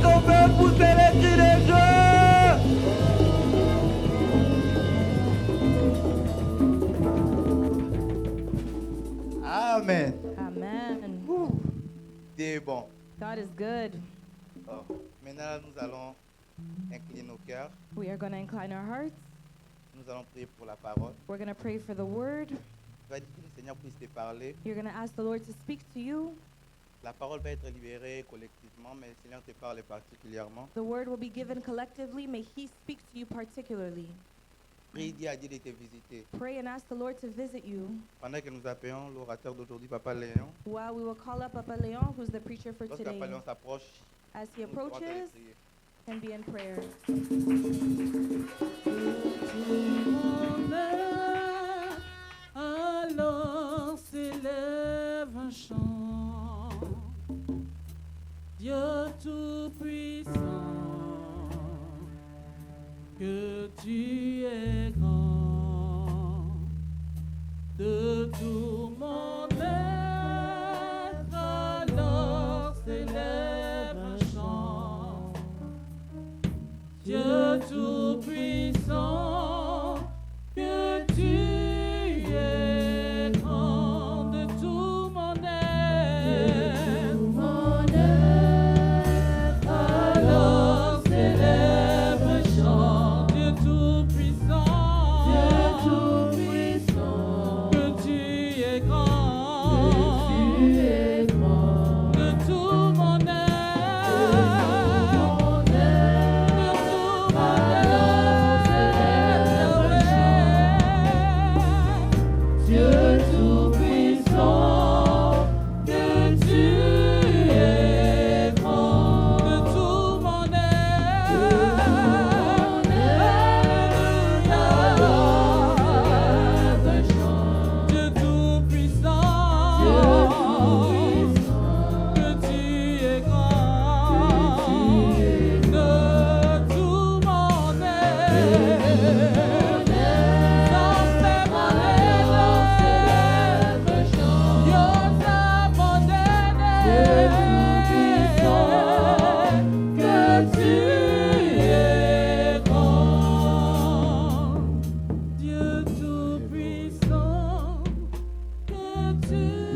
Est-ce qu'on peut pousser les cris des joie? Amen. Amen. Dieu est bon. God is good. Oh, maintenant, nous allons incliner nos cœurs. We are going to incline our hearts. Nous allons prier pour la parole. We're going to pray for the word. Tu vas dire que le Seigneur puisse te parler. You're going to ask the Lord to speak to you. La parole va être libérée collectivement, mais le Seigneur te parle particulièrement. The word will be given collectively. May He speak to you particularly. Prie, dis à Dieu de te visiter. Pray and ask the Lord to visit you. Pendant que nous appelons l'orateur d'aujourd'hui, Papa Léon, While we will call up Papa Leon, who's the preacher for lorsque today. Papa Léon s'approche, As he nous pourrons t'aller approaches, prier. can be in prayer. Alors s'élève un chant, Dieu tout-puissant, que tu es grand, de tout mon être. Alors s'élève un chant, Dieu tout-puissant, que tu es grand, de tout mon être. Alors s'élève un chant, Dieu tout-puissant, que tu es grand, de tout mon être.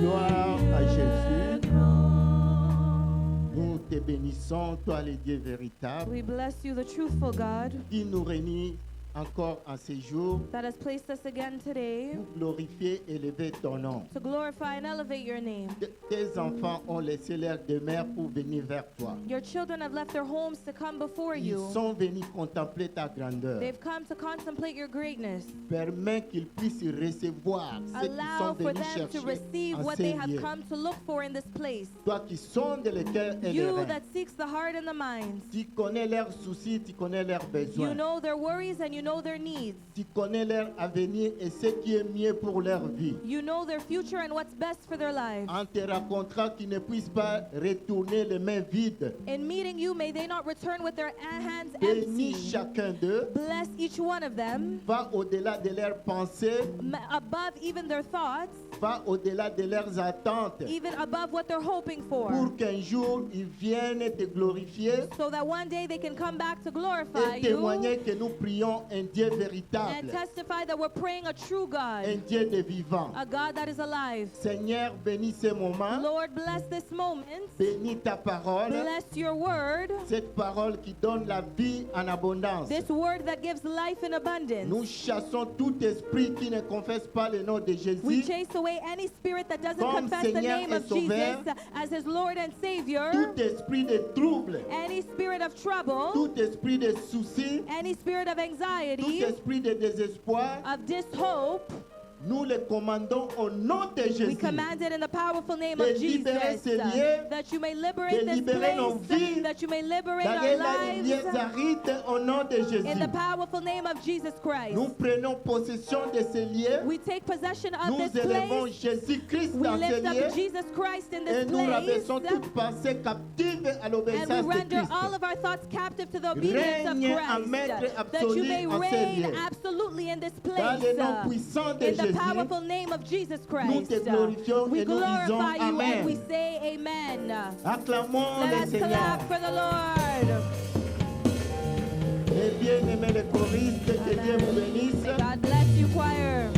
Gloire à Jésus. Nous te bénissons, toi le Dieu véritable, We bless you, the truthful God, qui nous réunit encore en ces jours that has placed us again today pour glorifier et élever ton nom. to glorify and elevate your name. Tes enfants ont laissé leur demeure pour venir vers toi. Your children have left their homes to come before Ils you. sont venus contempler ta grandeur. They've come to contemplate your greatness. Permets qu'ils puissent recevoir ce qu'ils Allow sont for venus them to chercher receive en what ces they have lieux. come to look for in this place. Toi qui sondes le cœur et les You reins, that seeks the heart and the minds. tu connais leurs soucis, tu connais leurs You besoins. know their worries and you know their needs. Tu connais leur avenir et ce qui est mieux pour leur vie. You know their future and what's best for their lives. En te racontant qu'ils ne puissent pas retourner les mains vides. In meeting you, may they not return with their hands Bénis empty. chacun d'eux. Bless each one of them, Va au-delà de leurs pensées. above even their thoughts, Va au-delà de leurs attentes. even above what they're hoping for, Pour qu'un jour ils viennent te glorifier so that one day they can come back to glorify et you témoigner que nous prions un Dieu and véritable, testify that we're praying a true un God, Dieu de vivant. a God that is alive. Seigneur, bénis ce moment. Lord, bless this moment. Bénis ta parole. Bless your word, Cette parole qui donne la vie en abondance. this word that gives life in Nous abundance. chassons tout esprit qui ne confesse pas le nom de We Jésus. chase away any spirit that doesn't Comme confess the Seigneur name et of Sauveur. Jesus as his Lord and Savior. Tout esprit de trouble, Any spirit of trouble, tout esprit de souci, any spirit of tout anxiety, esprit de désespoir, of dishope, nous le commandons au nom de we Jésus. command it in the powerful name De of Jesus, libérer ces lieux, that you may liberate de this libérer nos place, vies, that you may liberate D'aller our là, les lieux lives arides au nom de Jésus. in the powerful name of Jesus Christ. Nous prenons possession de ces lieux. We take possession of Nous this élevons place. Jésus-Christ We dans ces lift lieux. up Jesus Christ in Et this nous place. rabaissons toute pensée captive à And l'obéissance we de render Christ. all of our thoughts captive to the obedience of Règne en Christ, maître that absolu you may en ces reign lieux. absolutely in this Dans place. le nom puissant de In the Jésus, powerful name of Jesus nous Christ, te glorifions we et nous disons glorify you and we Amen. say amen. Acclamons Let le us Seigneur. clap for the Lord. Lord. Mes bien-aimés les choristes, que Dieu vous bénisse, May God bless you, choir.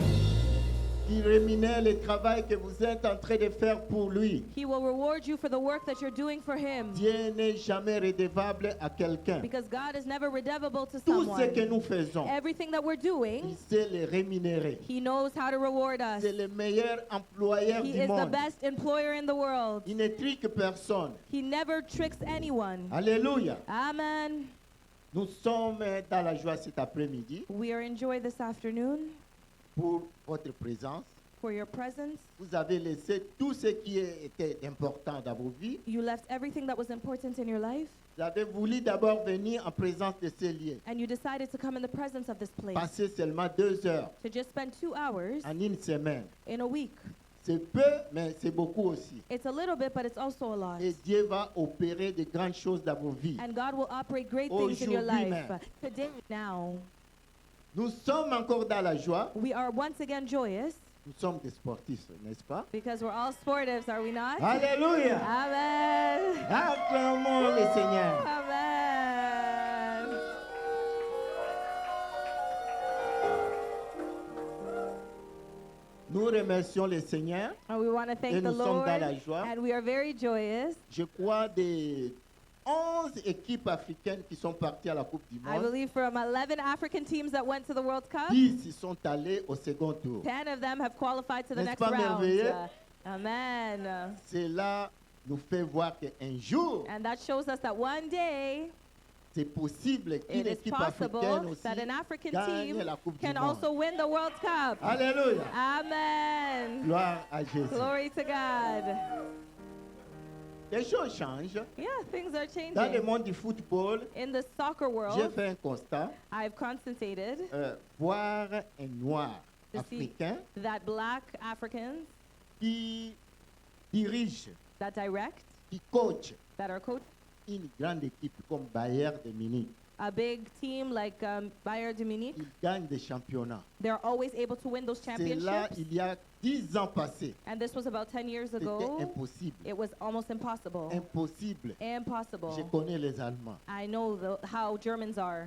qui rémunère le travail que vous êtes en train de faire pour lui. He will reward you for the work that you're doing for him. Dieu n'est jamais redevable à quelqu'un. Because God is never redeemable to Tout ce que someone. nous faisons, Everything that we're il doing, sait le rémunérer. he knows how to reward us. C'est le meilleur employeur He du is the monde. best employer in the world. Il ne trique personne. He never tricks anyone. Alléluia. Amen. Nous sommes dans la joie cet après-midi We are in joy this afternoon pour votre présence. for your presence. Vous avez laissé tout ce qui était important dans vos vies. You left everything that was important in your life, Vous avez voulu d'abord venir en présence de ces lieux. and you decided to come in the presence of this place, Passer seulement 2 heures to just spend 2 hours en une semaine. in a week. C'est peu, mais c'est beaucoup aussi. It's a little bit, but it's also a lot. Et Dieu va opérer de grandes choses dans vos vies. And God will operate great things in your Aujourd'hui life. même. Today, now, Nous sommes encore dans la joie. we are once again joyous Nous sommes des sportifs, n'est-ce pas? because we're all sportives, are we not? Alléluia! Amen. Acclamons le Seigneur. Amen. Nous remercions le Seigneur. And we want to Et thank the nous sommes Lord, dans la joie. and we are very joyous. Je crois des 11 équipes africaines qui sont parties à la Coupe du I Monde. believe from 11 African teams that went to the World Cup, 10 y sont allés au second tour. 10 of them have qualified to the N'est-ce next pas round. merveilleux? Amen. Cela nous fait voir qu'un jour, And that shows us that one day c'est possible qu'une it is équipe africaine possible aussi that an African gagne team la Coupe du can Monde. also win the World Cup. Alléluia! Amen. Gloire à Jésus. Glory to God. Les choses changent. Yeah, things are Dans le changing. monde du football, In the soccer j'ai world, fait un constat. I've constated Voir un noir To see- africain that black Africans qui dirige, that direct, qui coach that are coach une grande équipe comme Bayern de Munich. a big team like Bayern de Munich, Il gagne des championnats. they're always able to win those C'est là, championships. il y a 10 ans passés. And this was about 10 years C'était ago. impossible. It was almost impossible. Impossible. Je Impossible. connais les Allemands. I know how Germans are.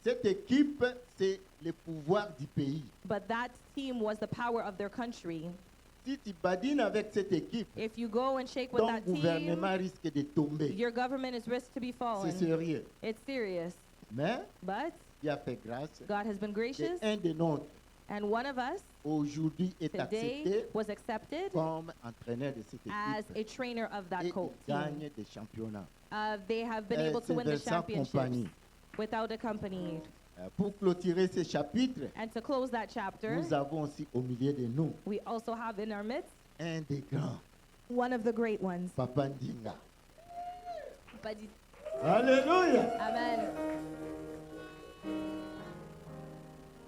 Cette équipe, c'est le pouvoir du pays. But that team was the power of their country. Si tu badines avec cette équipe, If you go and shake with ton that team, gouvernement risque de tomber. your government is risked to be C'est fallen. sérieux. It's serious. Mais But il a fait grâce. God has been gracious, Un de nôtres, and one of us aujourd'hui, est today accepté was accepted comme entraîneur de cette as équipe. a trainer of that Et il team. gagne des championnats. They have been able to C'est win the Vincent championships Compagnie. without a company. Pour clôturer ce chapitre, And to close that chapter, nous avons aussi au milieu de nous we also have in our midst un des grands, one of the great ones. Papa Ndinga. But Alléluia! Amen.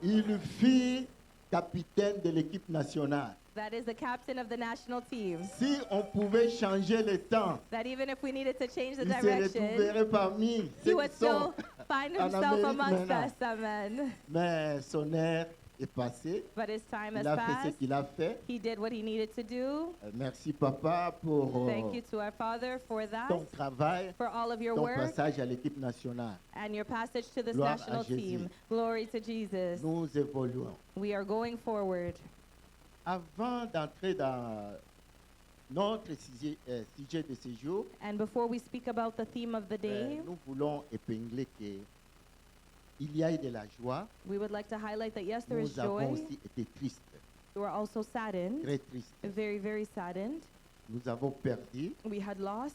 Il fut capitaine de l'équipe nationale. That is the captain of the national team. Si on pouvait changer le temps, That even if we needed to change the il se direction, retrouverait parmi he ceux would qui sont. still find en himself Amérique amongst maintenant. us. Amen. Mais son air est passé. But his time has Il a fait ce passed. qu'il a fait. He did what he needed to do. Merci papa pour Thank you to our Father for that, ton travail, for all of your ton work, passage à l'équipe nationale. and your passage to this Gloire à national Jésus. team. Glory to Jesus. Nous évoluons. We are going forward. Avant d'entrer dans notre sujet de ce jour, And before we speak about the theme of the day, nous voulons épingler qu'il y a eu de la joie. we would like to highlight that yes, there is Nous avons joy. aussi été tristes, We were also saddened, très tristes. very, very saddened. Nous avons perdu We had lost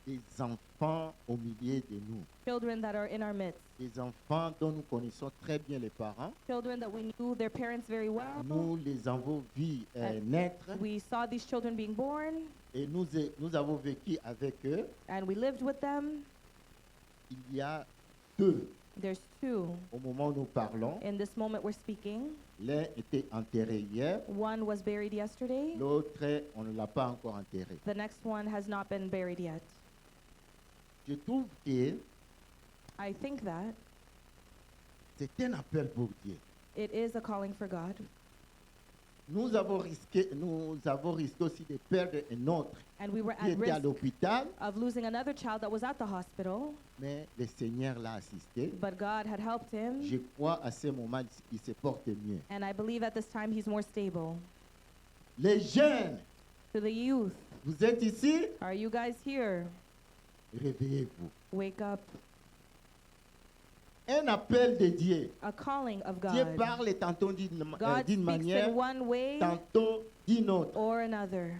des enfants au milieu de nous. children that are in our midst, Des enfants dont nous connaissons très bien les parents. children that we knew their parents very well. Nous les avons vus naître We saw these children being born, et nous avons vécu avec eux. and we lived with them. Il y a 2 There's 2. au moment où nous parlons. In this moment we're speaking. L'un était enterré hier, One was buried yesterday. l'autre, on ne l'a pas encore enterré. The next one has not been buried yet. Je trouve que I think that c'est un appel pour Dieu. it is a calling for God. nous avons risqué aussi de perdre un autre And we were qui at était à risk l'hôpital, of losing another child that was at the hospital, mais le Seigneur l'a assisté. but God had helped him. Je crois à ce moment il se porte mieux. And I believe at this time he's more stable. Les jeunes, To the youth, vous êtes ici, are you guys here? réveillez-vous. Wake up. Un appel de Dieu. A calling of Dieu God. parle tantôt d'une God d'une speaks manière, in one way tantôt d'une autre. or another.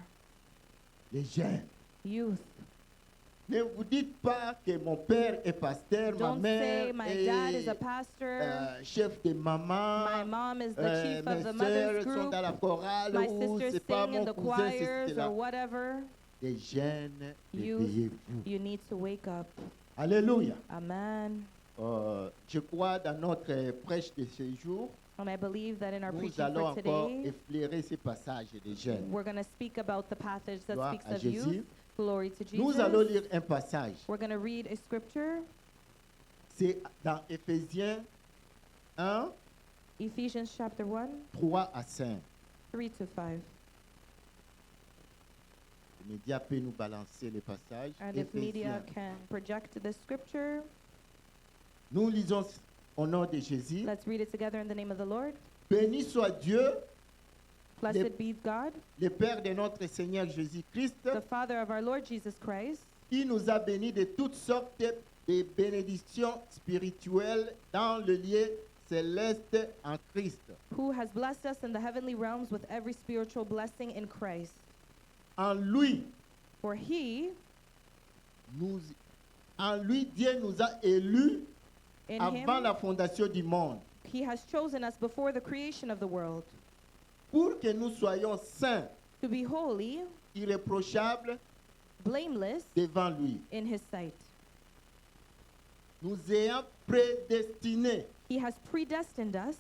Les jeunes. Youth. Ne vous dites pas que mon père est pasteur, ma Don't mère say my dad is est a pastor. chef de maman, My mom is the chief mes of the sœurs mother's sont group. dans la chorale My ou sisters c'est pas sing in mon the cousin, choirs c'est là. or whatever. Les jeunes, Youth. réveillez-vous. You need to wake up. Alléluia. Amen. Je crois dans notre prêche de ce jour, And I believe that in our nous preaching allons for encore today, effleurer ces passages des jeunes. we're going to speak about the passage that Gloire speaks à of Jésus. youth. Glory to Nous allons Jesus. lire un passage. We're going to read a scripture, C'est dans Éphésiens 1, Ephesians chapter 1, 3 à 5. 3 to 5. Le média peut nous balancer les passages. And if media Éphésiens. can project the scripture, Nous lisons au nom de Jésus. let's read it together in the name of the Lord. Béni soit Dieu, Blessed be God, le Père de notre Seigneur Jésus-Christ, the Father of our Lord Jesus Christ, qui nous a bénis de toutes sortes de bénédictions spirituelles dans le lieu céleste en Christ. who has blessed us in the heavenly realms with every spiritual blessing in Christ. En lui, For he, Dieu nous a élus in avant him, la fondation du monde, he has chosen us before the creation of the world pour que nous soyons saints, to be holy, irréprochables blameless devant lui. in his sight. Nous ayant prédestinés, He has predestined us,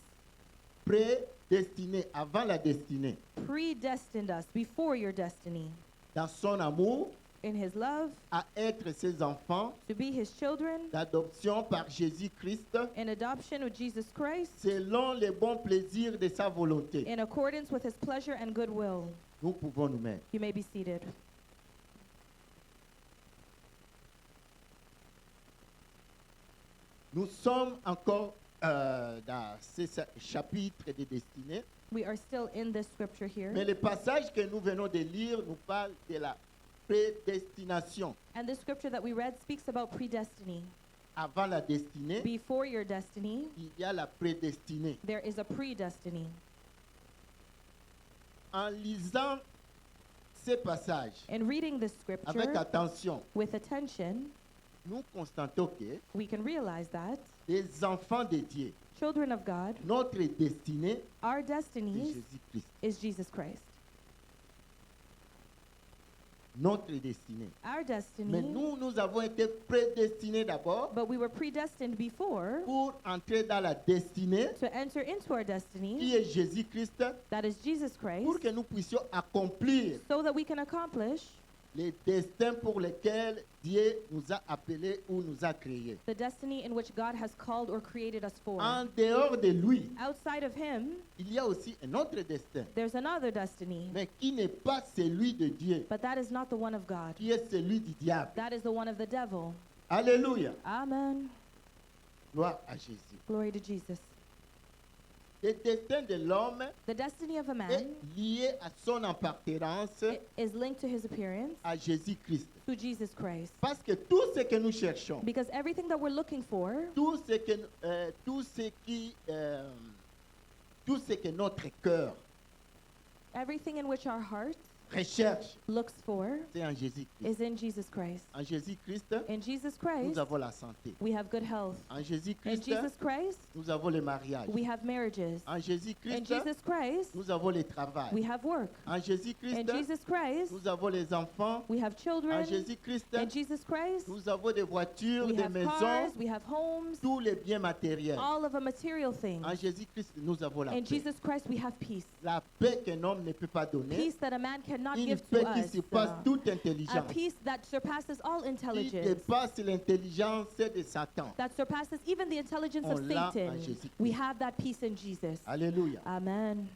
avant la destinée, predestined us before your destiny, dans son amour, in his love, à être ses enfants to be his children, d'adoption par Jésus-Christ, in adoption with Jesus Christ, selon les bons plaisirs de sa volonté. in accordance with his pleasure and goodwill. Nous pouvons nous mettre. You may be seated. Nous sommes encore dans ce chapitre de destinée, We are still in this scripture here. mais le passage que nous venons de lire nous parle de la prédestination. And the scripture that we read speaks about predestiny. Avant la destinée, Before your destiny, il y a la prédestinée. there is a predestiny. En lisant ces passages In reading this avec scripture attention, with attention, nous constatons que we can realize that les enfants de Dieu, children of God, notre destinée our est destiny Jésus-Christ. is Jesus Christ. Notre destinée. Our Mais destiny, nous avons été prédestinés d'abord but we were predestined before pour entrer dans la destinée to enter into our qui destiny, est Jésus-Christ, that is Jesus Christ, pour que nous puissions accomplir so that we can accomplish les destins pour lesquels Dieu nous a appelés ou nous a créés. the destiny in which God has called or created us for. En dehors de lui, Outside of him, il y a aussi un autre destin, there's another destiny, mais qui n'est pas celui de Dieu, but that is not the one of God. qui est celui du diable. That is the one of the devil. Alléluia. Amen. Gloire à Jésus. Glory to Jesus. Le destin de l'homme The destiny of a est man lié à son appartenance is linked to his appearance, à Jésus-Christ. to Jesus Christ. Parce que tout ce que nous cherchons, Because everything that we're looking for, tout ce que notre cœur everything in which our heart recherche, looks for, c'est en Jésus-Christ. is in Jesus Christ. En Jésus-Christ, In Jesus nous Christ, avons la santé. we have good health. En In Jésus-Christ, Jesus Christ, nous avons le mariage. we have marriages. En In Jésus-Christ, Jesus Christ, nous avons le travail. we have work. En In Jésus-Christ, Jesus Christ, nous avons les enfants. we have En children. Jésus-Christ, In Jesus Christ, nous avons des voitures, we des have maisons, cars, we have homes, tous les biens matériels. all of the material things. En Jésus-Christ, nous avons la In paix. Jesus Christ, we have peace. La paix qu'un homme ne peut pas donner. Peace that a man cannot Une give paix to qui us. surpasse toute A intelligence. peace that surpasses all Qui intelligence. dépasse l'intelligence de Satan. That surpasses even the intelligence of On l'a en Satan. Jésus-Christ. We have that peace in Jesus. Alléluia. Amen.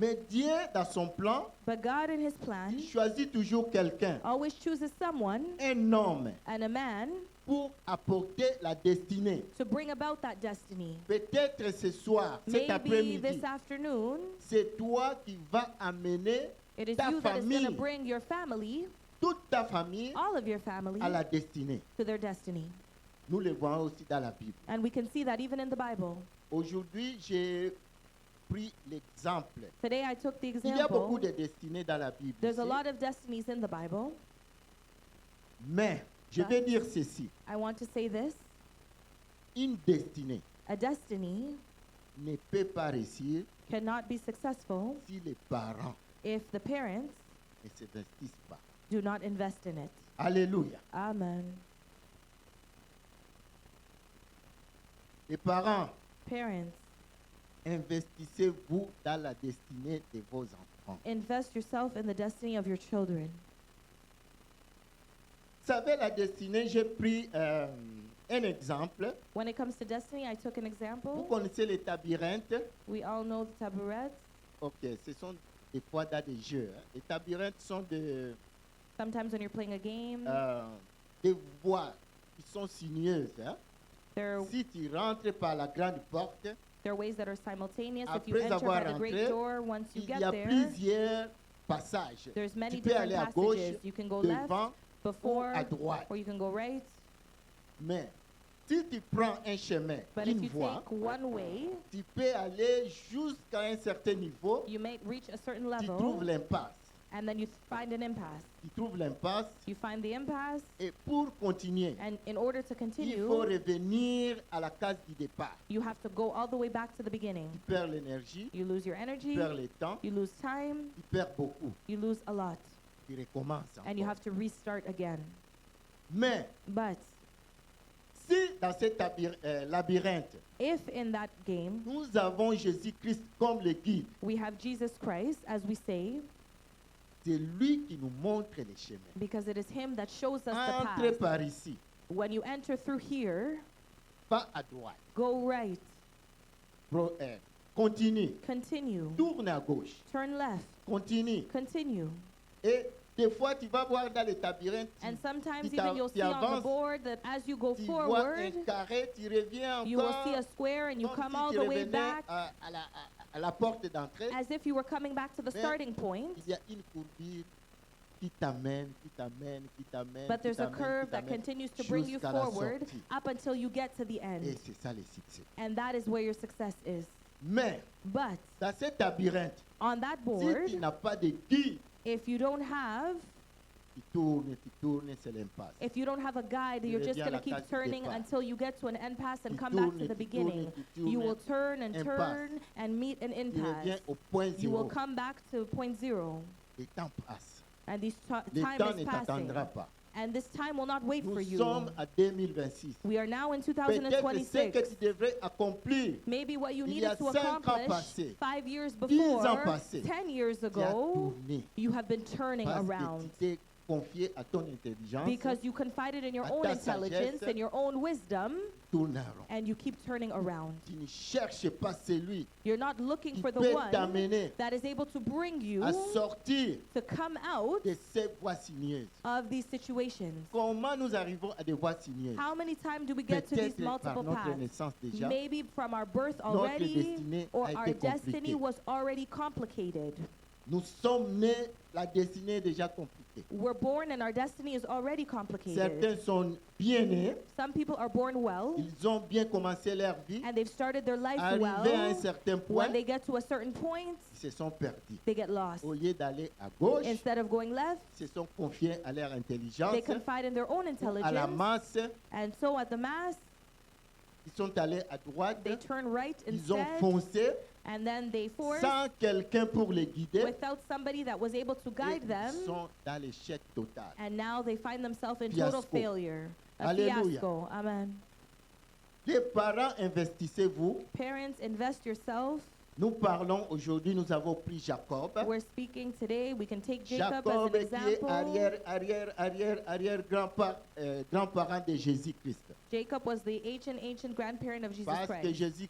Mais Dieu, dans son plan, But God, in His plan, il choisit toujours quelqu'un, always chooses someone un homme, and a man pour apporter la destinée. to bring about that destiny. Peut-être ce soir, cet Maybe après-midi, this afternoon, c'est toi qui vas amener it is ta you that is going to famille, bring your family, toute ta famille, all of your family, à la destinée. to their destiny. Nous le voyons aussi dans la Bible. And we can see that even in the Bible. Aujourd'hui, j'ai pris l'exemple. Today I took the Il y a beaucoup example. de destinées dans la Bible. There's a ici. lot of destinies in the Bible. Mais je vais dire ceci. I want to say this. Une destinée A destiny ne peut pas réussir cannot be successful si les parents if the parents ne s'investissent pas. do not invest in it. Alléluia. Amen. Les parents, Parents, investissez-vous dans la destinée de vos enfants. invest yourself in the destiny of your children. Vous savez, la destinée, j'ai pris un exemple. When it comes to destiny, I took an Vous example. connaissez les labyrinthes. We all know the tabourets. Ok, ce sont des fois dans des jeux. Hein. Les labyrinthes sont Sometimes when you're playing a game, des voies qui sont sinueuses. Hein. there, Si tu rentres par la grande porte, there are ways that are simultaneous. If you Après enter avoir by the great rentré, door, once you il y get a there, plusieurs passages. there's many Tu peux different aller à gauche, passages. You can go left, devant ou before, à droite. or you can go right. Mais si tu prends un chemin, But if une you voie, take one way, tu peux aller jusqu'à un certain niveau. you may reach a certain Tu trouves level, l'impasse. and then you find an impasse. Tu trouves l'impasse. You find the impasse, Et pour continuer, and in order to il faut continue, revenir à la case du départ. you have to go all the way back to the beginning. Tu perds l'énergie, You lose your tu energy, perds le temps, you lose time, tu perds beaucoup. you lose a lot, Tu recommences and you encore. have to restart again. Mais But si dans cet labyrinthe, if in that game nous avons Jésus-Christ comme le guide, we have Jesus Christ, as we say, c'est lui qui nous montre les chemins. because it is Him that shows us the Entre path. par ici, When you enter through here, pas à droite. go right, Continue. continue, Tourne à gauche. turn left, Continue. continue. Et des fois, tu vas voir dans les labyrinthes, And sometimes tu even you'll tu see on the avances, board that as you go tu vois forward, un carré, tu reviens you will encore, see a square and you comme come si all tu the way revenais back à la porte d'entrée. as if you were coming back to the Mais starting point. Il y a une courbure qui t'amène, qui t'amène, qui t'amène, But qui there's a t'amène, curve qui that t'amène, continues to bring you jusqu'à la forward sortie. up until you get to the Et end. c'est ça le succès. And that is where your success is. Mais But dans cet labyrinthe, on that si board, tu n'as pas de guide, if you don't have tu tournes, c'est l'impasse. if you don't have a guide, Tu you're just reviens going à la to keep case du turning départ. until you get to an impasse and Tu come back tournes, to the tu tournes, beginning. tu You tournes, will turn and impasse. turn and meet an Tu reviens impasse. au point You will zéro. come back to point zero. Le temps passe. And this Le time temps is ne passing. t'attendra pas. And this time will not wait for Nous you. sommes à 2026. We are now in Peut-être ce que 2026. tu devrais accomplir Maybe what you Il y a needed to 5 ans accomplish passés, 5 years 10 ans before, passés, 10 years tu as ago, tourné you have been turning parce around que tu t'es confié à ton intelligence. because you confided in your à own ta intelligence sagesse. and your own wisdom, Tourne en rond. and you keep turning around. Tu ne cherches pas celui You're not looking qui for the peut one t'amener that is able to bring you à sortir to come out de ces voies sinueuses. of these situations. Comment nous arrivons à des voies sinueuses? How many times do we get to these Peut-être par multiple notre paths? naissance déjà. Maybe from our birth Notre already, destinée or a our été destiny compliquée. was already complicated. Nous sommes nés, la destinée est déjà compliquée. We're born and our destiny is already complicated. Certains sont bien nés, Some people are born well ils ont bien commencé leur vie. and they've started their life Arrivés à un well. certain point, When they get to a certain point, ils se sont perdus. they get lost. Au lieu d'aller à gauche, Instead of going left, ils se sont confiés à leur intelligence, they confide in their own à la intelligence. masse. And so at the mass, Ils sont allés à droite, they turn right ils ont instead, foncé and then they force sans quelqu'un pour les guider. without somebody that was able to Et guide them. ils sont dans l'échec total. And now they find themselves in Fiasco. total failure. A Alléluia. fiasco. Amen. Les parents, investissez-vous Parents, invest yourself Nous parlons aujourd'hui, nous avons pris Jacob. We're speaking today. We can take Jacob as Jacob an qui est example. arrière grand-parent de Jésus-Christ. Jacob was the ancient grandparent of Jesus Parce que Christ.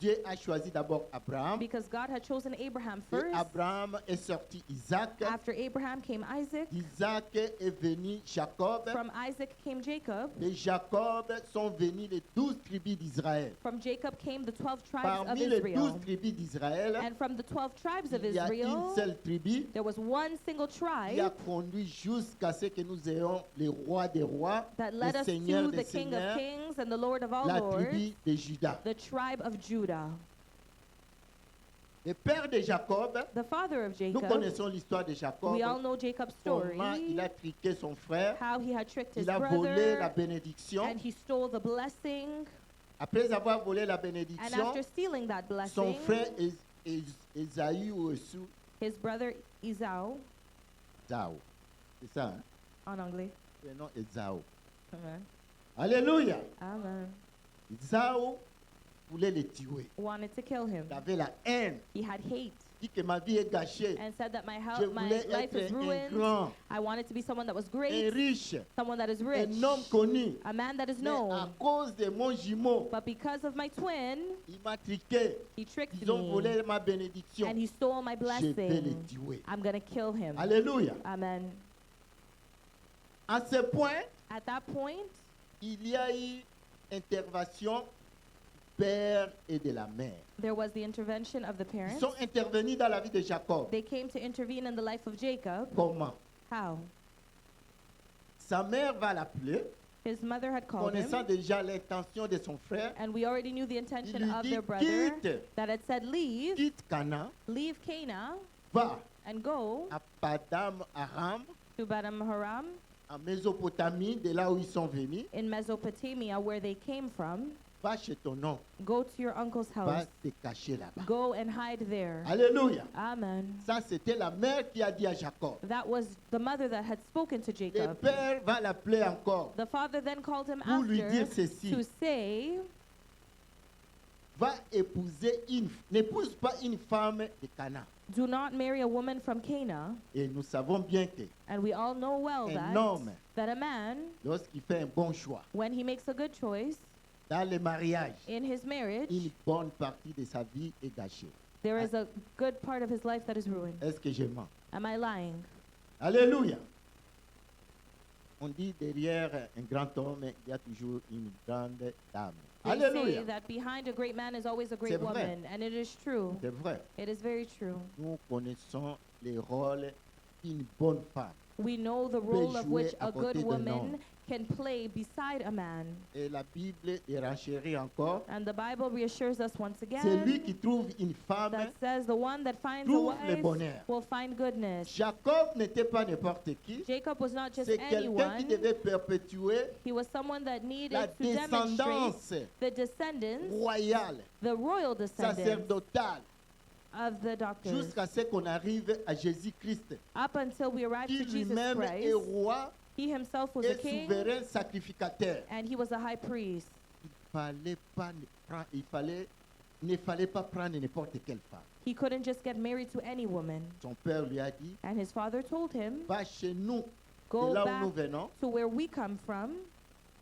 Dieu a choisi d'abord Abraham. Because God had chosen Abraham Et first. Abraham est sorti Isaac. After Abraham came Isaac. D'Isaac est venu Jacob. From Isaac came Jacob. De Jacob sont venus les 12 tribus d'Israël. From Jacob came the 12 tribes of Parmi les 12 Israel. tribus d'Israël, And from the 12 tribes of il y a une Israel, seule tribu there was one single qui a tribe conduit jusqu'à ce que nous ayons le roi des rois, that le led us Seigneur to des the King of seigneurs, Kings and the Lord of all la lords, tribu de Juda. the tribe of Judah. Le père de Jacob, The father of nous Jacob, connaissons l'histoire de Jacob, we all know Jacob's story, comment il a triqué son frère, how he had tricked his il a volé la brother, bénédiction. and he stole the blessing. Après avoir volé la And bénédiction, after stealing that son blessing, frère Esaü ou Esau, his brother Esau, Zao, c'est ça, hein? en anglais, Le nom est Zao. amen, Alléluia. amen, Zao voulait le tuer. wanted to kill him. Il avait la haine. He had hate Il dit que ma vie est gâchée. and said that Je my voulais life is être un ruined. grand, I wanted to be someone that was un great, riche, someone that is rich, un homme connu. a man that is Mais à known. cause de mon jumeau, But because of my twin, il m'a triqué. he tricked Ils ont me volé ma bénédiction. and he stole my Je vais le blessing. tuer. I'm going to kill him. Alléluia. Amen. À ce point, At that point, il y a eu intervention du père et de la mère. there was the intervention of the Ils parents. sont intervenus dans la vie de Jacob. They came to intervene in the life of Jacob. Comment? How? Sa mère va l'appeler, His mother had called connaissant him, déjà l'intention de son frère. and we already knew the Il intention lui of dit, their brother quitte, that had said, quitte Cana, leave Cana va and go à Padam Aram, to Badam Haram en Mésopotamie, de là où ils sont venus. in Mesopotamia, where they came from. Va chez ton oncle, Go to your uncle's va house. te cacher là-bas. Go and hide there. Alléluia. Amen. Ça, c'était la mère qui a dit à Jacob. That was the mother that had spoken to Le Jacob. père va l'appeler encore. The father then called him Pour lui dire after ceci. to say, Va épouser n'épouse pas une femme de Cana. do not marry a woman from Cana. Et nous savons bien que And we all know well un homme, that a man, lorsqu'il fait un bon choix when he makes a good choice dans le mariage, in his marriage, une bonne partie de sa vie est gâchée. there is a good part of his life that is ruined. Est-ce que je mens? Am I lying? Alléluia. On dit derrière un grand homme, il y a toujours une grande dame. They Alléluia. say that behind a great man is always a great C'est vrai. woman, and it is true. C'est vrai. It is very true. Nous connaissons les rôles d'une bonne femme. We know the role of which jouer à a good côté d'un woman homme. can play beside a man. Et la Bible renchérit encore. And the Bible reassures us once C'est lui again qui trouve une femme. that says the one that finds a trouve le wife bonheur. will find goodness. Jacob n'était pas n'importe qui. Jacob was not just C'est quelqu'un qui anyone. devait perpétuer He was someone that needed la to demonstrate descendance the descendants, royale, the royal descendants sacerdotale, of the doctors, jusqu'à ce qu'on arrive à Jésus-Christ, up until we arrived qui to Jesus lui-même est Christ. roi He himself was a et king, souverain sacrificateur. and he was a high priest. Il ne fallait pas prendre n'importe quelle femme. He couldn't just get married to any woman. Son père lui a dit, And his father told him, va chez nous, go de là où back nous venons, to where we come from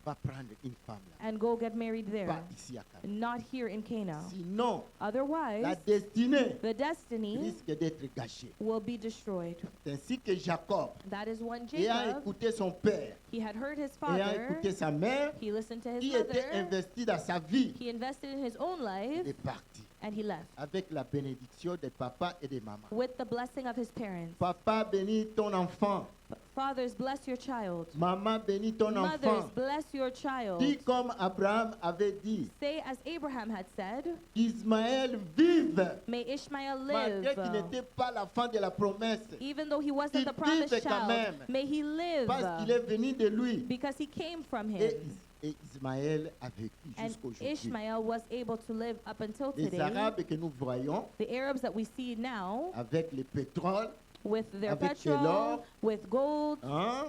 va prendre une femme là, and go get married there, pas ici à Canaan. not here in Cana. Sinon, la Otherwise, destinée the destiny risque d'être gâchée. will be destroyed. C'est ainsi que Jacob, That is when ayant Jacob, écouté son père, he had heard his ayant father, écouté sa mère, he listened to his qui était mother, investi dans sa vie, he invested in his own il life, est parti and he left avec la bénédiction de papa et de maman. with the blessing of his parents. Papa bénit ton enfant, Fathers, bless your child. maman bénit ton Mothers, enfant. bless your child. Dis comme Abraham avait dit, Say as Abraham had said, qu'Ismaël vive, may Ishmael malgré qu'il live. n'était pas la fin de la promesse, Even though he wasn't Qu'il the promised vive quand child, même. may he live parce qu'il est venu de lui. because he came from Et, him. et Ismaël a vécu And jusqu'aujourd'hui. Ishmael was able to live up until Les today. Arabes que nous voyons, The Arabs that we see now avec le pétrole, with their Avec de petrol, l'or. with gold, hein,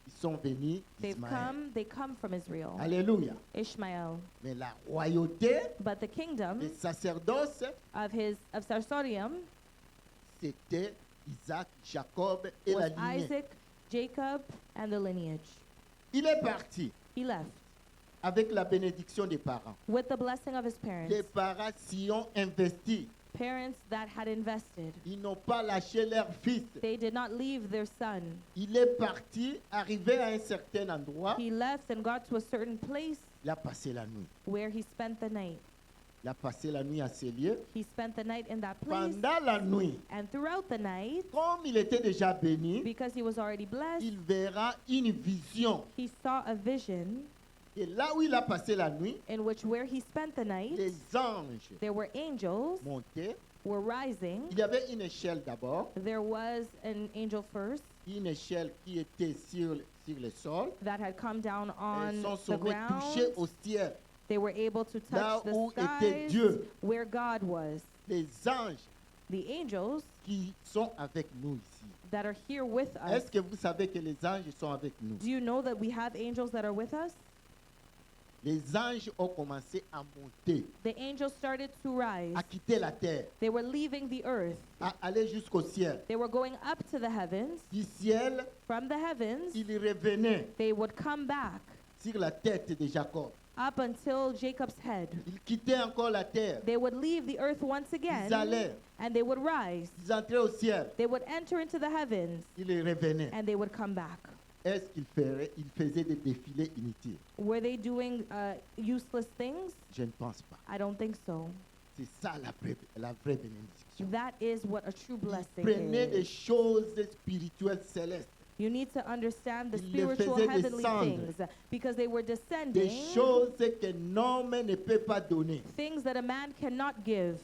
ils sont venus d'Ismaël. They come from Israel, Alléluia. Ishmael. Mais la royauté, But the kingdom le sacerdoce, of Sarsorium c'était Isaac, Jacob et la was lignée. Isaac, Jacob, and the lineage. Il est parti He left avec la bénédiction des parents. with the blessing of his Les parents, parents s'y ont investi. parents that had invested. Ils n'ont pas lâché leur fils. They did not leave their son. Il est parti, arrivé à un certain endroit, He left and got to a certain place il a passé la nuit. where he spent the night. Il a passé la nuit à ces lieux. He spent the night in that place, Pendant la nuit, and throughout the night, comme il était déjà béni, because he was already blessed, il verra une vision. he saw a vision Et là où il a passé la nuit, in which where he spent the night, les anges there were angels montaient. were rising. Il y avait une échelle d'abord, There was an angel first une échelle qui était sur le sol. that had come down Et on son the sommet ground. touchait au ciel. They were able to Là touch the où était skies Dieu. where God was. Les anges The angels qui sont avec nous ici. that are here with us. Est-ce que vous savez que les anges sont avec nous? Do you know that we have angels that are with us? Les anges ont commencé à monter, The angels started to rise. à quitter la terre, They were leaving the earth. à aller jusqu'au ciel. They were going up to the heavens. Du ciel, From the heavens, ils revenaient they would come back sur la tête de Jacob. up until Jacob's head. Ils quittaient encore la terre. They would leave the earth once again, Ils allaient, and they would rise. ils entraient au ciel. They would enter into the heavens, Ils revenaient. and they would come back. Est-ce qu'ils faisaient des défilés inutiles? Were they doing useless things? Je ne pense pas. I don't think so. C'est ça la vraie bénédiction. That is what a true Ils blessing prenaient des is. choses spirituelles célestes. You need to understand the Ils les spiritual faisaient heavenly descendre. things because they were Des descending, choses qu'un homme ne peut pas donner. things that a man cannot give,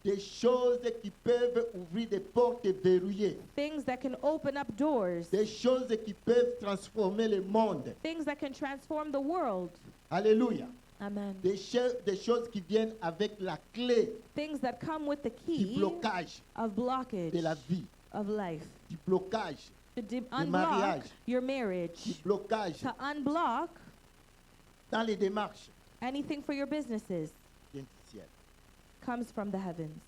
Des choses qui peuvent ouvrir des portes verrouillées. things that can open up doors, Des choses qui peuvent transformer le monde. things that can transform the world. Alléluia. Amen. Des choses qui viennent avec la clé Things that come with the du key blocage of blockage de la vie, of life. du blocage, To unblock mariage. your du marriage, blocage to unblock dans les démarches anything for your businesses vient du ciel. comes from the heavens.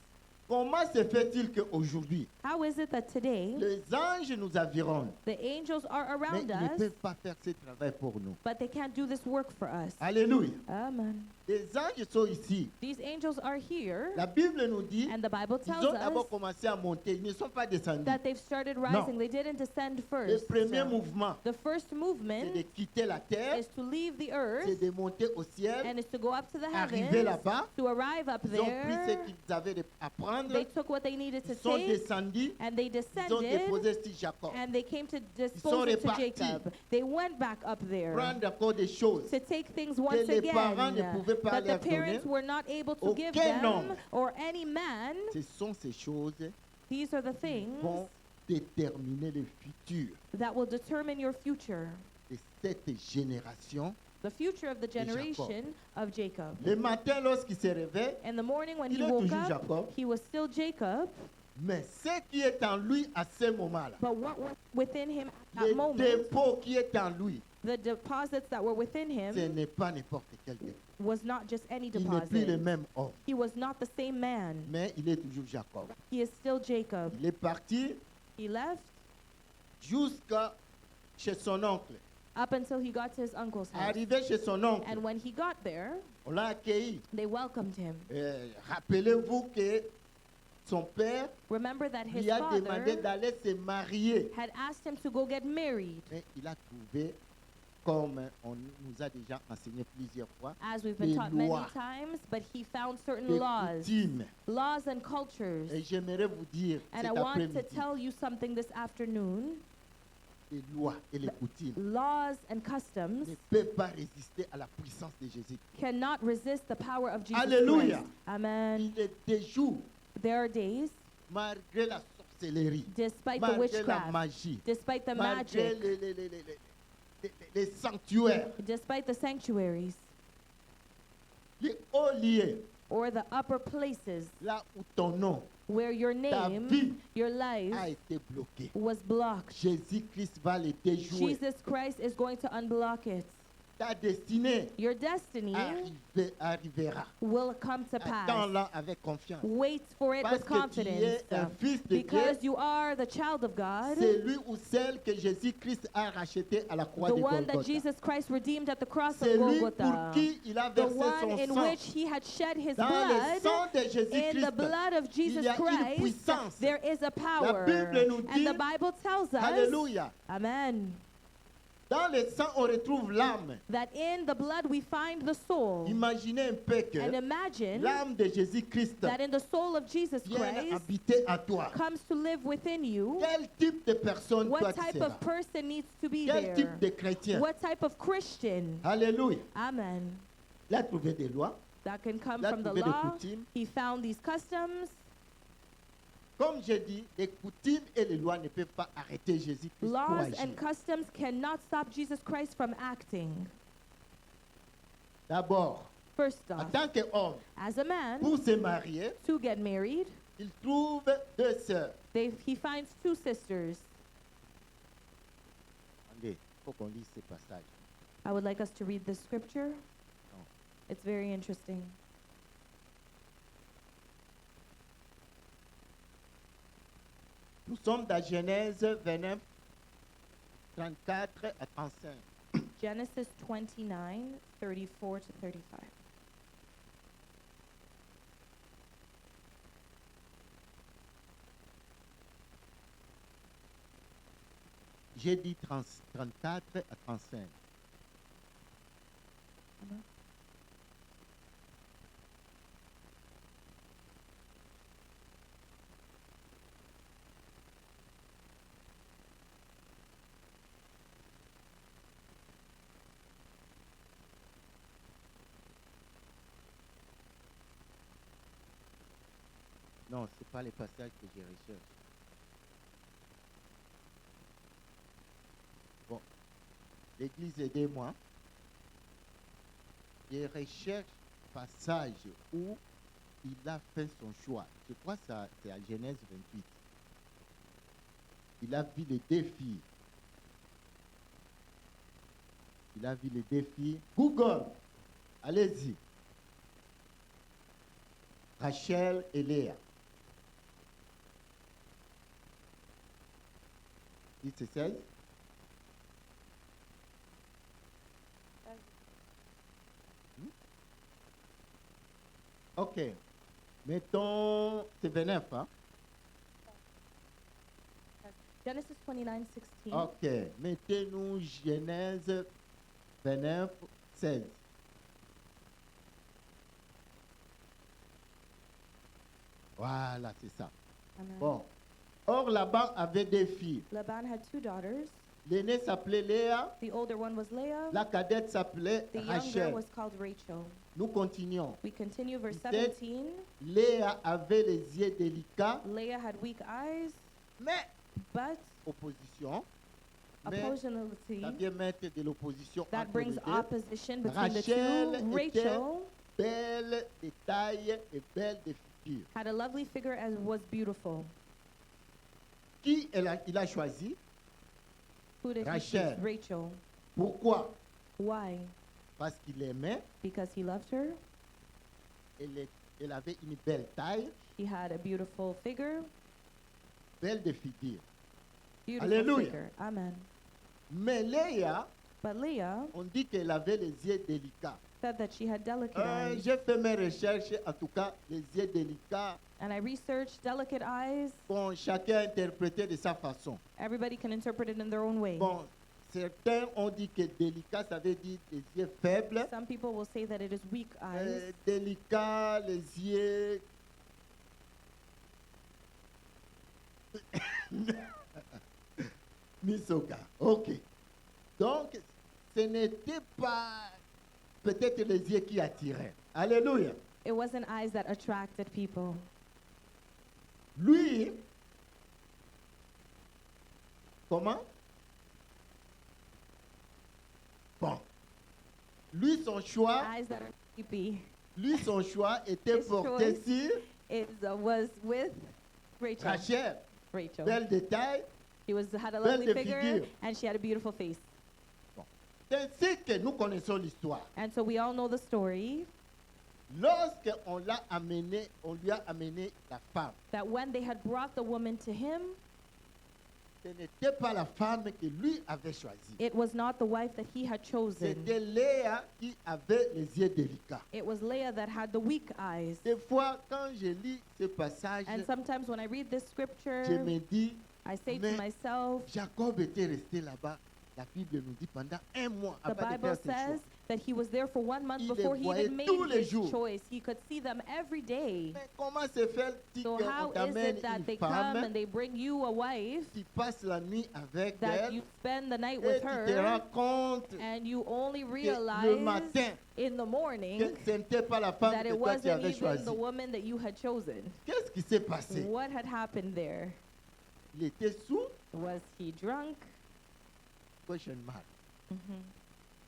Comment se fait-il qu'aujourd'hui, How is it that today les anges nous environnent, the angels are mais around ils ne us, peuvent pas faire ce travail pour nous? but they can't do this work for us? Alléluia. Amen. Les anges sont ici. These angels are here, La Bible nous dit, and the Bible ils tells ont d'abord us commencé à monter, ils ne sont pas descendus. that they've started rising. They didn't descend Le first. premier mouvement, The first c'est de movement quitter la terre, is to leave the c'est earth de monter au ciel, and is to go up to the arriver heavens, là-bas. to arrive up Ils ont pris ce there. qu'ils avaient à prendre, They took what they needed to ils sont take, descendus, and they ils ont descended, déposé sur Jacob. and they came to sont dispose it to repartis. Jacob. They went back up there Prendre encore des choses. to take things once les parents ne again pouvaient pas that the leur donner. parents were not able to give Aucun them, homme. or any man. Ce sont ces choses These are the qui things vont déterminer le futur that will determine your future, de cette génération. the future of the Jacob. generation of Jacob. Le matin, lorsqu'il se réveille, In the morning when il he est woke toujours up, Jacob, he was still Jacob, mais ce qui est en lui à ce moment-là, but what was within him at le that moment, dépôt qui est en lui, the deposits that were within ce him n'est pas n'importe quel dépôt. was not just any Il n'est plus le deposit. même homme, He was not the same man. mais il est toujours Jacob. He is still Jacob. Il est parti He left jusqu'à chez son oncle. up until he got to his uncle's house. Arrivé chez son oncle, And when he got there, on l'a accueilli. they welcomed him. Rappelez-vous que son père Remember that his lui a demandé father d'aller se marier. had asked him to go get married, Mais il a trouvé, comme on nous a déjà enseigné plusieurs fois, as we've been des taught many lois, times, but he found certain des laws, coutumes. laws and cultures. Et j'aimerais vous dire And cet I want to après-midi, tell you something this afternoon. les lois et les coutumes Laws and customs ne peuvent pas résister à la puissance de Jésus. cannot resist the power of Jesus Alléluia. Christ. Amen. Il est des jours, There are days, malgré la sorcellerie, despite the malgré la witchcraft, magie, despite the malgré magic, les sanctuaires, despite the sanctuaries, les hauts lieux, or the upper places, là où ton nom where your ta vie name, your life a été bloquée. was blocked. Jésus-Christ va le déjouer. Jesus Christ is going to unblock it. Ta destinée Your destiny arrivera. will come to pass. Attends-la avec confiance. Wait for it Parce with que tu confidence. es un fils de Dieu. Because you are the child of God, C'est lui ou celle que Jésus-Christ a racheté à la croix the de one that Golgotha. Jesus Christ redeemed at the cross of C'est lui pour Golgotha, qui il a the versé one son in sang. which he had shed his Dans le blood. sang de In the Jésus-Christ, blood of Jesus il y a une Christ, puissance. there is a power. Bible nous And the dit, Bible tells us, Alléluia. amen, Dans le sang, on retrouve l'âme. that in the blood we find the soul. Imaginez un peu que And imagine l'âme de Jésus-Christ that in the soul of Jesus vienne Christ habiter à toi. comes to live within you. Quel type de personne toi What tu type seras? of person needs to be Quel there? type de chrétien? What type of Christian? Alléluia. Amen. Il a trouvé des lois. That can come Il a from the trouvé des law. coutumes. He found these customs. Comme j'ai dit, les coutumes et les lois ne peuvent pas arrêter Jésus-Christ pour Laws agir. and customs cannot stop Jesus Christ from acting. D'abord, First en off, tant qu'homme, as a man, pour se marier, to get married, il trouve deux sœurs. he finds two sisters. Attendez, il faut qu'on lise ce passage. I would like us to read this scripture. Oh. It's very interesting. Nous sommes dans Genèse 29, 34 à 35. Genesis 29, 34 to 35. J'ai dit 34 à 35. Non, ce n'est pas les passages que j'ai recherché. Bon, l'Église, aidez-moi. Je recherche le passage où il a fait son choix. Je crois que c'est à Genèse 28. Il a vu les défis. Il a vu les défis. Google, allez-y. Rachel et Léa. C'est 16. Ok. Mettons, c'est 29, hein? Genesis 29, 16. Ok. Mettez-nous Genèse 29, 16. Voilà, c'est ça. Amen. Bon. Or, Laban avait deux filles. Laban had two daughters. L'aînée s'appelait Léa. The older one was Leah. La cadette s'appelait The younger Rachel. was called Rachel. Nous continuons. We continue verse Peut-être 17. Léa avait les yeux délicats, Leah had weak eyes, mais but opposition. Mais oppositionality ça vient mettre de l'opposition that entre brings les deux. opposition between the Rachel two. était Rachel belle de taille et belle de figure. had a lovely figure as was beautiful. Qui il a choisi? Who did he Rachel. choose? Rachel. Pourquoi? Why? Parce qu'il aimait, Because he loved her. elle avait une belle taille, He had a beautiful figure. belle de figure. Beautiful Alléluia. figure. Amen. Mais Léa, But Leah on dit qu'elle avait les yeux délicats. said that she had delicate eyes. J'ai fait mes recherches, en tout cas, les yeux délicats. And I researched delicate eyes. Bon, chacun a interprété de sa façon. Everybody can interpret it in their own way. Bon, certains ont dit que délicat, ça veut dire les yeux faibles. Some people will say that it is weak eyes. Délicat, les yeux. Misoka. Ok. Donc, ce n'était pas peut-être les yeux qui attiraient. Alléluia. It wasn't eyes that attracted people. Lui, comment? Bon. Lui, son choix, Eyes that are creepy. était His porté choice. sur It was with Rachel. Rachel, Rachel. belle de taille. She had a belle lovely de figure, figure. and she had a beautiful face. C'est ainsi que nous connaissons l'histoire. And so we all know the story, Lorsque on lui a amené la femme, that when they had brought the woman to him, ce n'était pas la femme que lui avait choisie. it was not the wife that he had chosen. C'était Léa qui avait les yeux délicats. It was Leah that had the weak eyes. Des fois, quand je lis ce passage, And sometimes when I read this je scripture, me dis, I say to mais myself, Jacob était resté là-bas. La Bible nous dit pendant un mois the avant de Bible faire ses choix. says that he was there for 1 month Il les before he voyait even made tous les his jours. choice. He could see them every day. Mais comment se fait-il So how qu'on is t'amène it that une they come femme and they bring you a wife, qui passe la nuit avec that elle you spend the night et with tu te her, rends compte and you only que le realize matin in the morning que ce n'était pas la femme that que it toi tu wasn't avais even choisie? the woman that you had chosen? Qu'est-ce qui s'est passé? What had happened there? Il était sous, Was he drunk? prochainement. Mhm.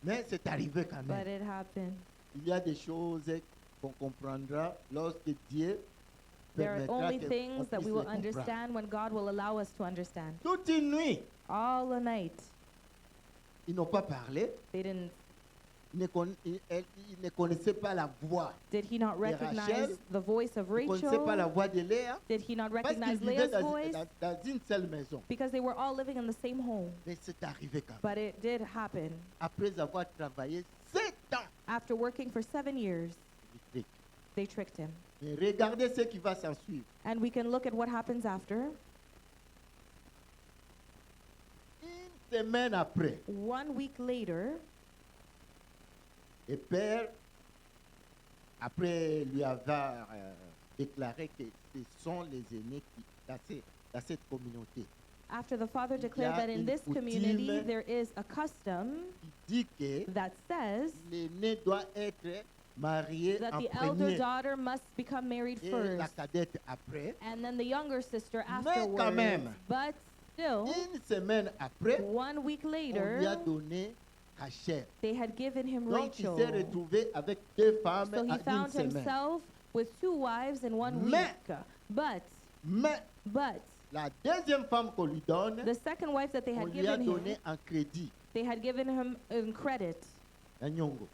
Mais c'est arrivé quand But même. it happened. Il y a des choses qu'on comprendra lorsque Dieu There are permettra only qu'on things that puisse we les will comprendre. understand when God will allow us to understand. Toute une nuit, All the night, ils n'ont pas parlé. they didn't. Ils ne connaissaient pas la voix. Did he not recognize Rachel, the voice of Ils ne connaissaient pas la Rachel? voix de Léa. Did he not Parce recognize qu'ils vivaient Leah's voice? dans une seule maison. Because they were all living in the same home. Mais c'est arrivé quand même. But it did happen. Après avoir travaillé 7 ans. After working for 7 years, Mais they tricked him. regardez ce qui va s'en suivre. And we can look at what happens after. Une semaine après, 1 week later, le père, après lui avoir déclaré que ce sont les aînés dans cette communauté, after the father Il y a declared that in une this community coutume there is a custom il dit que that says l'aîné doit être marié that en the elder premier daughter must become married et la first, cadette après. and then the younger sister Mais quand afterwards. même, But still, Une semaine après, 1 week on lui a later, donné Rachel. they had given him Donc il s'est Rachel. retrouvé avec 2 femmes So he en une found semaine. himself with 2 wives in 1 Mais- week. But Mais la deuxième femme qu'on lui donne, the second wife that they on had lui a given donné him, en crédit. they had given him in credit, Un nyongo.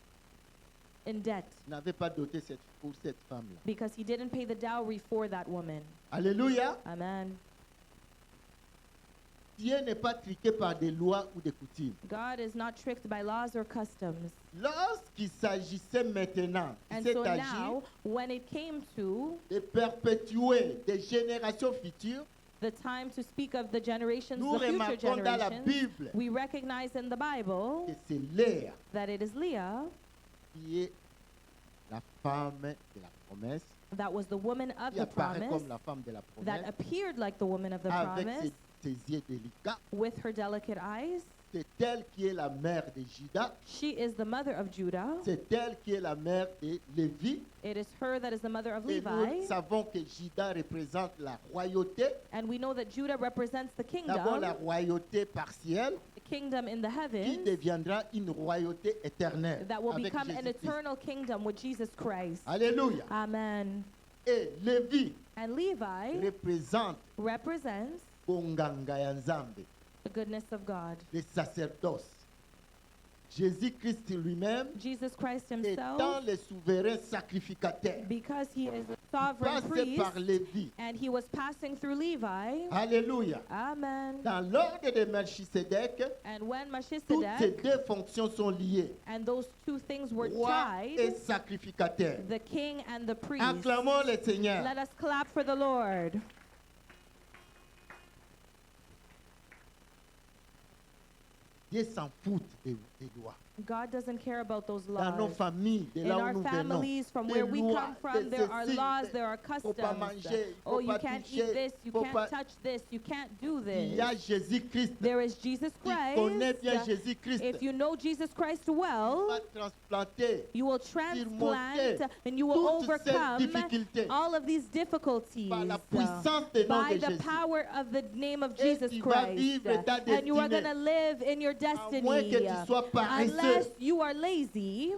in debt, Il n'avait pas doté pour cette femme-là. because he didn't pay the dowry for that woman. Alléluia. Amen. Dieu n'est pas triqué par des lois ou des coutumes. God is not tricked by laws or customs. Lorsqu'il s'agissait maintenant, And il s'est so agi now, when it came to de perpétuer des générations futures, the time to speak of the generations, nous the future remarquons dans la generations, Bible we recognize in the Bible que c'est Léa that it is Leah qui est la femme de la promesse, that was the woman of qui the apparaît promise, comme la femme de la that promesse, appeared like the woman of the avec promise, ses yeux délicats. with her delicate eyes. C'est elle qui est la mère de Judas. She is the mother of Judah. C'est elle qui est la mère de Lévi. It is her that is the mother of Et nous Levi. savons que Judas représente la royauté. And we know that Judah represents the D'abord la kingdom, royauté partielle the kingdom in the qui heavens, deviendra une royauté éternelle that will avec become an Jésus-Christ. eternal kingdom with Jesus Christ. Alléluia. Amen. Et Lévi And Levi représente represents Bonganga ya Nzambe, the goodness of God. le sacerdoce. Jésus-Christ lui-même Jesus Christ étant himself, le souverain sacrificateur, because he is the sovereign passe priest, par Lévi. and he was passing through Levi. Alléluia. Amen. Dans l'ordre de Melchisédek, And when toutes ces Melchizedek, deux fonctions sont liées, and those two things were roi et tied, sacrificateur. the king and the priest. Acclamons le Seigneur. Let us clap for the Lord. Dieu s'en fout des lois. God doesn't care about those Dans nos laws. familles, de In là où our nous venons, families, from des where we lois, come from, de there are ceci, laws, there are faut pas customs. manger, Oh, faut you pas can't eat toucher, this, you faut can't pas- touch this, you can't do Il y a this. Jésus-Christ. There is Jesus Tu connais bien Christ. Jésus-Christ. If you know Jesus Christ Tu well, vas transplanter you will transplant surmonter and you will toutes ces overcome difficultés all of these difficulties par la puissance du nom by de the Jésus. power of the name of Et Jesus tu vas Christ. vivre ta And you are destinée. going to live in your À moins que destiny. tu sois paresseux. Unless you are lazy,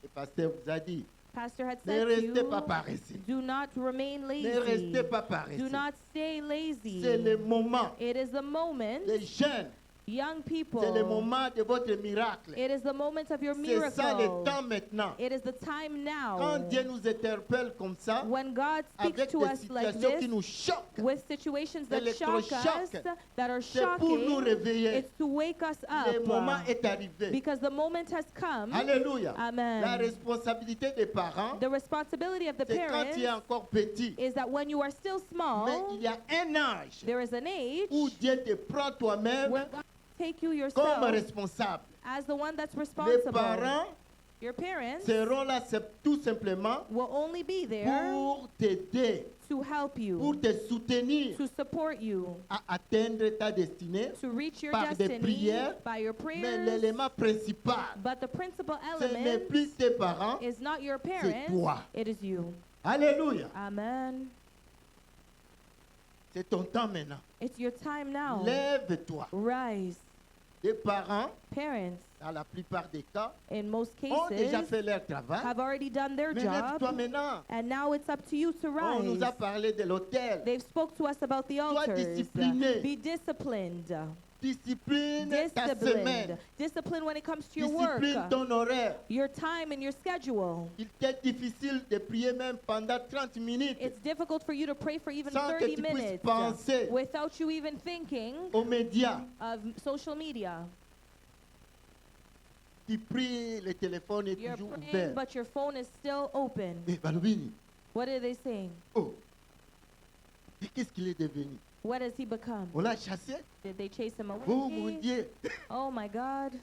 Le pasteur vous a dit, pastor had Ne said to restez you, pas paresseux. do not remain Ne lazy. restez pas Do paresseux. not stay lazy. C'est le moment. It is the moment, Les jeunes, young people. c'est le moment de votre miracle. It is the moment of your C'est ça le miracle. temps maintenant. It is the time now. Quand Dieu nous interpelle comme ça, When God speaks avec to des us like situations qui this, nous choquent, with situations that shock us, Électrochoc. that are c'est pour nous shocking, réveiller. it's to wake us Le moment up. est arrivé. Because the moment has come. Alléluia. Amen. La responsabilité des parents, The responsibility of the c'est quand tu es parents encore petit. is that when you are still Mais small, il y a un âge there is an age où Dieu te prend toi-même where God take you comme yourself responsable. as the one that's Les responsible. parents Your parents seront là tout simplement will only be there pour t'aider, to help pour you, te soutenir to support you, à atteindre ta destinée. to reach your Par des destiny prières, by your Mais prayers. l'élément principal, But the principal ce n'est element plus tes parents, is not your c'est parents, toi. it is you. Alléluia. Amen. C'est ton temps maintenant. It's your time now. Lève-toi. Rise. Les parents, Parents, dans la plupart des cas, in most ont déjà cases, fait leur travail. have already done their Mais job, lève-toi maintenant. and now it's up to you to On nous a rise. parlé de l'hôtel. They've spoke to us about the Sois altars. discipliné. Be disciplined. Discipline ta Disciplined. semaine. Discipline when it comes to your Discipline work, ton horaire. your time and your schedule. Il t'est difficile de prier même pendant 30 minutes It's difficult for you to pray for even sans que 30 tu puisses minutes penser without you even thinking aux médias. of social media. Tu pries, le téléphone est You're toujours praying, ouvert. but your phone is still open. Mais Balobini, What are they saying? oh, et qu'est-ce qu'il est devenu? What has he become? On l'a chassé? Did they chase him Oh mon away? Dieu, Oh my God.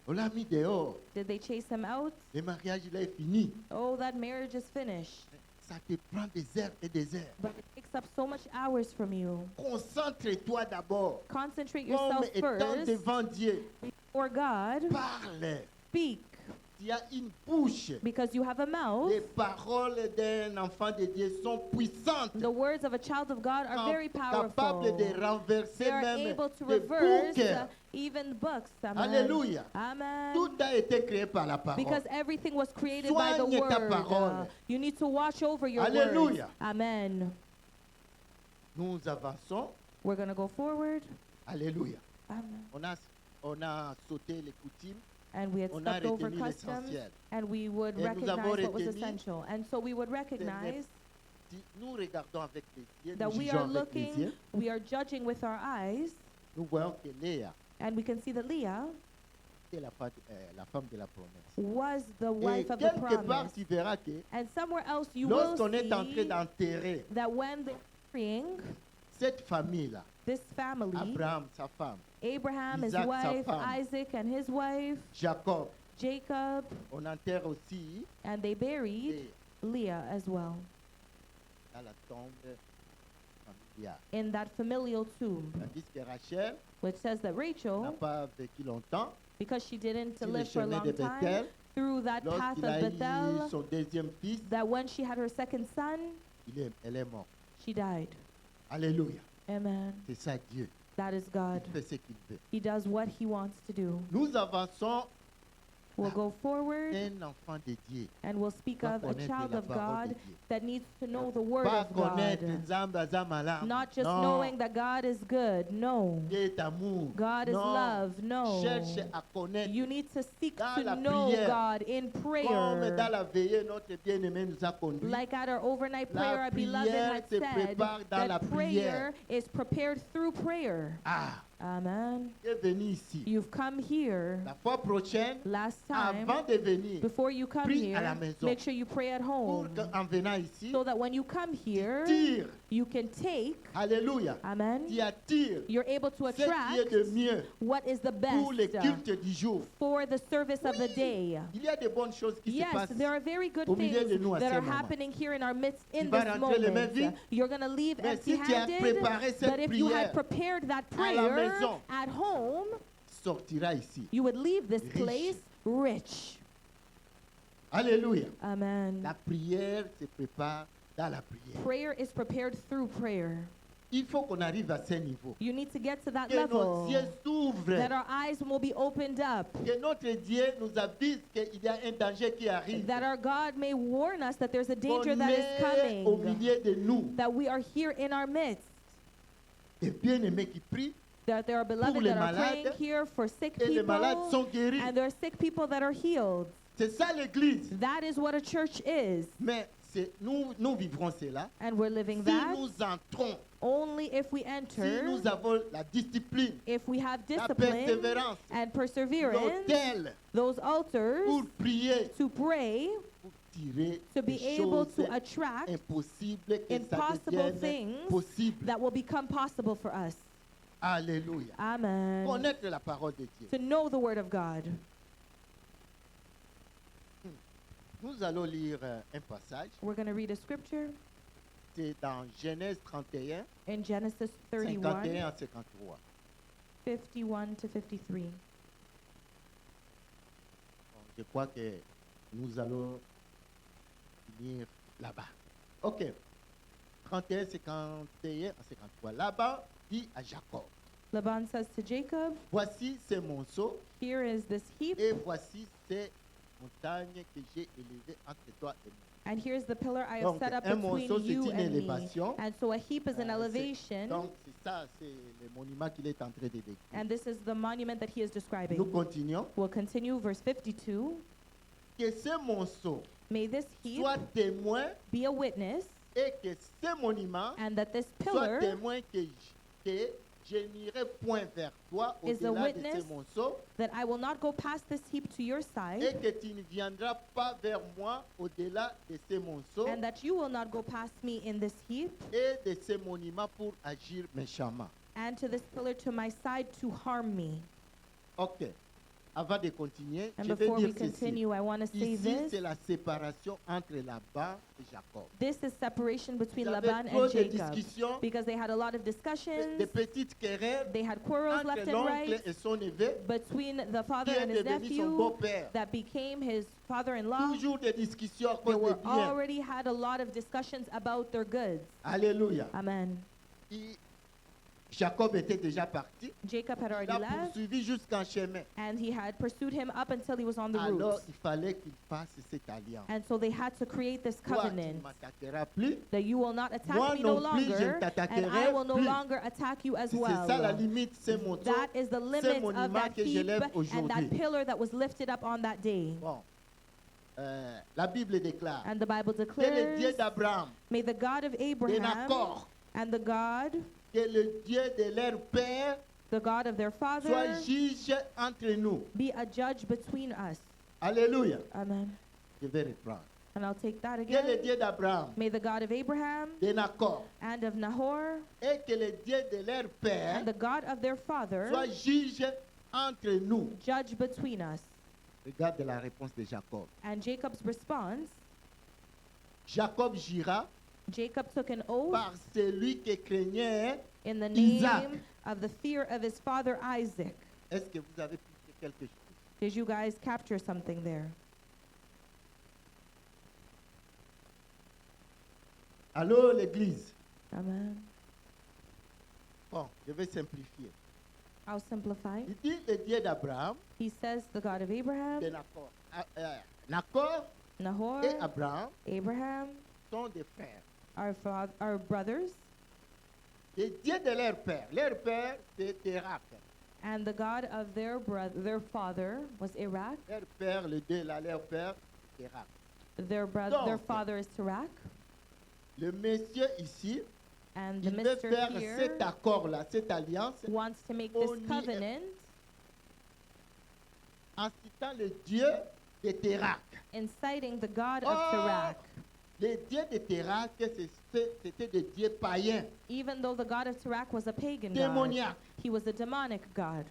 on l'a mis dehors. Did they chase him out? Le mariage, il est fini. Oh, that marriage is finished. Ça te prend des heures et des heures. But it takes up so much hours from you. Concentre-toi d'abord. Concentrate Comme yourself étant first devant Dieu. before God. Parle. Speak, Tu as une bouche. because you have a mouth. Les paroles d'un enfant de Dieu sont puissantes. The words of a child of God are very Capables de powerful. renverser They are même able to des reverse boucs. even books. Amen. Alléluia. Amen. Tout a été créé par la parole. Because everything was created by the Soigne ta word. parole. You need to watch over your Alléluia. words. Amen. Nous avançons. We're going to go forward. Alléluia. Amen. On a sauté les coutumes. And we had On a stepped over retenu customs, l'essentiel. and we would Et nous recognize avons what was retenu essential. And so we would recognize Nous regardons avec les yeux, that nous we jugeons are avec les looking, yeux. we are judging with our eyes, Nous voyons que Léa and we can see that Leah est la femme de la promesse. was the Et wife of the quelque part, promise. tu verras que And somewhere else you will lorsqu'on est en train see d'enterrer that when they're praying, cette famille-là, this family, Abraham, sa femme, Abraham, his Isaac, sa wife, femme. Isaac and his wife, Jacob, Jacob, on enterre aussi and they buried Léa Leah as well dans la tombe familiale. in that familial tomb, Tandis que Rachel which says that n'a Rachel, pas vécu longtemps. because she didn't Sur le live for a chemin long de time, Bethel, through that path lorsqu'il of a eu Bethel, son deuxième fils, that when she had her second son, elle est morte. she died. Alléluia. Amen. C'est ça Dieu. That is God. Il fait ce qu'il veut. He does what he wants to do. Nous avançons We'll go forward un enfant de Dieu. and we'll speak Doit of a connaître child la of parole de God Dieu. that needs to know the word Pas of connaître God. Nzambe aza malamu. Not just Non. knowing that God is good. No. Dieu est amour. God is Non. love. No. Cherche à connaître. You need to seek Dans to la know prière. God in Comme dans prayer. la veillée, notre bien-aimé nous a conduits. Like at our overnight La prayer, our beloved prière had se said prépare dans la that prière. prayer is prepared through prayer. Ah, Amen. tu es venu ici. You've come here La fois prochaine, last time. avant de venir, Before you come prie à la here, maison. make sure you pray at pour home qu'en venant ici, so that when you come here, tire. you can take, Alléluia. amen, Tu attires you're able to ce qui est attract de mieux what is the pour le best culte du jour. for the service of the day. Il y a de bonnes choses qui se Yes, passent. there are very good au milieu de things nous à that ce are moment. happening here in our midst in vas this rentrer les mains moment. vides. You're going to leave Mais si tu as empty-handed, préparé cette but if you prière had prepared that à la prayer maison, at home, sortira ici. you would leave this Riche. place rich. Alléluia. Amen. La prière se prépare dans la prière. Prayer is prepared through prayer. Il faut qu'on arrive à ce niveau. You need to get to that Que nos level, yeux s'ouvrent. that our eyes will be opened up, Que notre Dieu nous avise qu'il y a un danger qui arrive. that our God may warn us that there's a danger Qu'on that is est au coming, milieu de nous. that we are here in our midst, Des bien-aimés qui prient that there are beloved les that are praying malades, here for sick et les malades people, sont guéris. and there are sick people that are healed. C'est ça l'Église. That is what a church is, Mais nous vivrons cela and we're living si that nous entrons, only if we si enter, nous avons la discipline, if we have la discipline persévérance, and perseverance, l'autel those altars pour prier, to pray, pour tirer to be des able choses to attract impossibles que ça impossible devienne things possible. that will become possible for us. Alléluia. Amen. Connaître la parole de Dieu. To know the word of God. Nous allons lire un passage. We're going to read a scripture C'est dans Genèse 31, in Genesis 51 31, à 53. 51 to 53. Je crois que nous allons finir là-bas. OK. 31, 51 à 53. Là-bas, dit à Jacob, Laban says to Jacob, voici ces monceaux here is this heap, et voici ces montagnes que j'ai élevées entre toi et moi. and here's the pillar I have Donc, set up un between monceau, c'est you une and me. élévation. And so a heap is an C'est- elevation, Donc, c'est ça, c'est le monument qu'il est en train de décrire. and this is the monument that he is Nous describing. continuons. We'll continue, verse 52. Que ce monceau May this heap soit témoin be a witness, et que ce monument and that this soit pillar témoin que je n'irai point vers toi is a au-delà de ce witness monceau that I will not go past this heap to your et side, que tu ne viendras pas vers moi au-delà de ce monceau and that you will not go past me in this heap, et de ce monument pour agir méchamment. and to this pillar to my side to harm me. Ok. Avant de continuer, And je vais before we dire ceci. continue, I want to say Ici, this. c'est la séparation entre Laban et Jacob. This is separation between Il y avait Laban trop and de Jacob, discussions, because they had a lot of discussions, de petites querelles they had quarrels entre left and l'oncle right et son neveu, between the qui father est and his devenu son nephew beau-père. that became his father-in-law. Toujours des discussions à They cause were des biens. already had a lot of discussions about their goods. Alléluia. Amen. Jacob était déjà parti. Jacob had Il already a left, poursuivi jusqu'en chemin. and he had pursued him up until he was on the Alors, route. il fallait qu'il fasse cette alliance. And so they had to create this Toi, tu ne covenant m'attaqueras plus. that you will not attack Moi me no non plus, je ne longer, and t'attaquerai I will no plus. longer attack you as C'est ça la well. limite, c'est mon tour. That is the limit of monument that que heap j'élève and that aujourd'hui. pillar that was lifted up on that day. Bon. La Bible déclare And the Bible que le Dieu declares, d'Abraham, may the God of de Abraham Nacor, and the God, que le Dieu de leur père the God of their father, soit juge entre nous. be a judge between us. Alléluia. Amen. Je vais reprendre. And I'll take that Que le again. Dieu d'Abraham, May the God of Abraham de Nacor, and of Nahor et que le Dieu de leur père and the God of their father soit juge entre nous. judge between us. Regarde la réponse de Jacob. And Jacob's response, Jacob jura Jacob took an oath par celui que craignait. in the Isaac. name of the fear of his father Isaac. Est-ce que vous avez piqué quelque chose? Did you guys capture something there? Allô, l'église. Amen. Bon, je vais simplifier. I'll simplify. Il dit le Dieu d'Abraham, He says the God of Abraham, de Nacor. Nacor Nahor, et Abraham Abraham, sont des frères. our brothers, Le Dieu de leur père. Leur père, c'est Térak. and the God of their father was Iraq. Leur père, le Dieu là, leur père, Térak. Their Donc, father is Tarak, Le monsieur ici, and the il veut minister faire here cet accord-là, cette alliance, wants to make this Oni- covenant, en citant le Dieu de Térak. inciting the God of Oh, Tarak. Le Dieu de Térak, c'était des dieux païens, Even though the God of Tarak was a pagan God, démoniaques. he was a demonic God.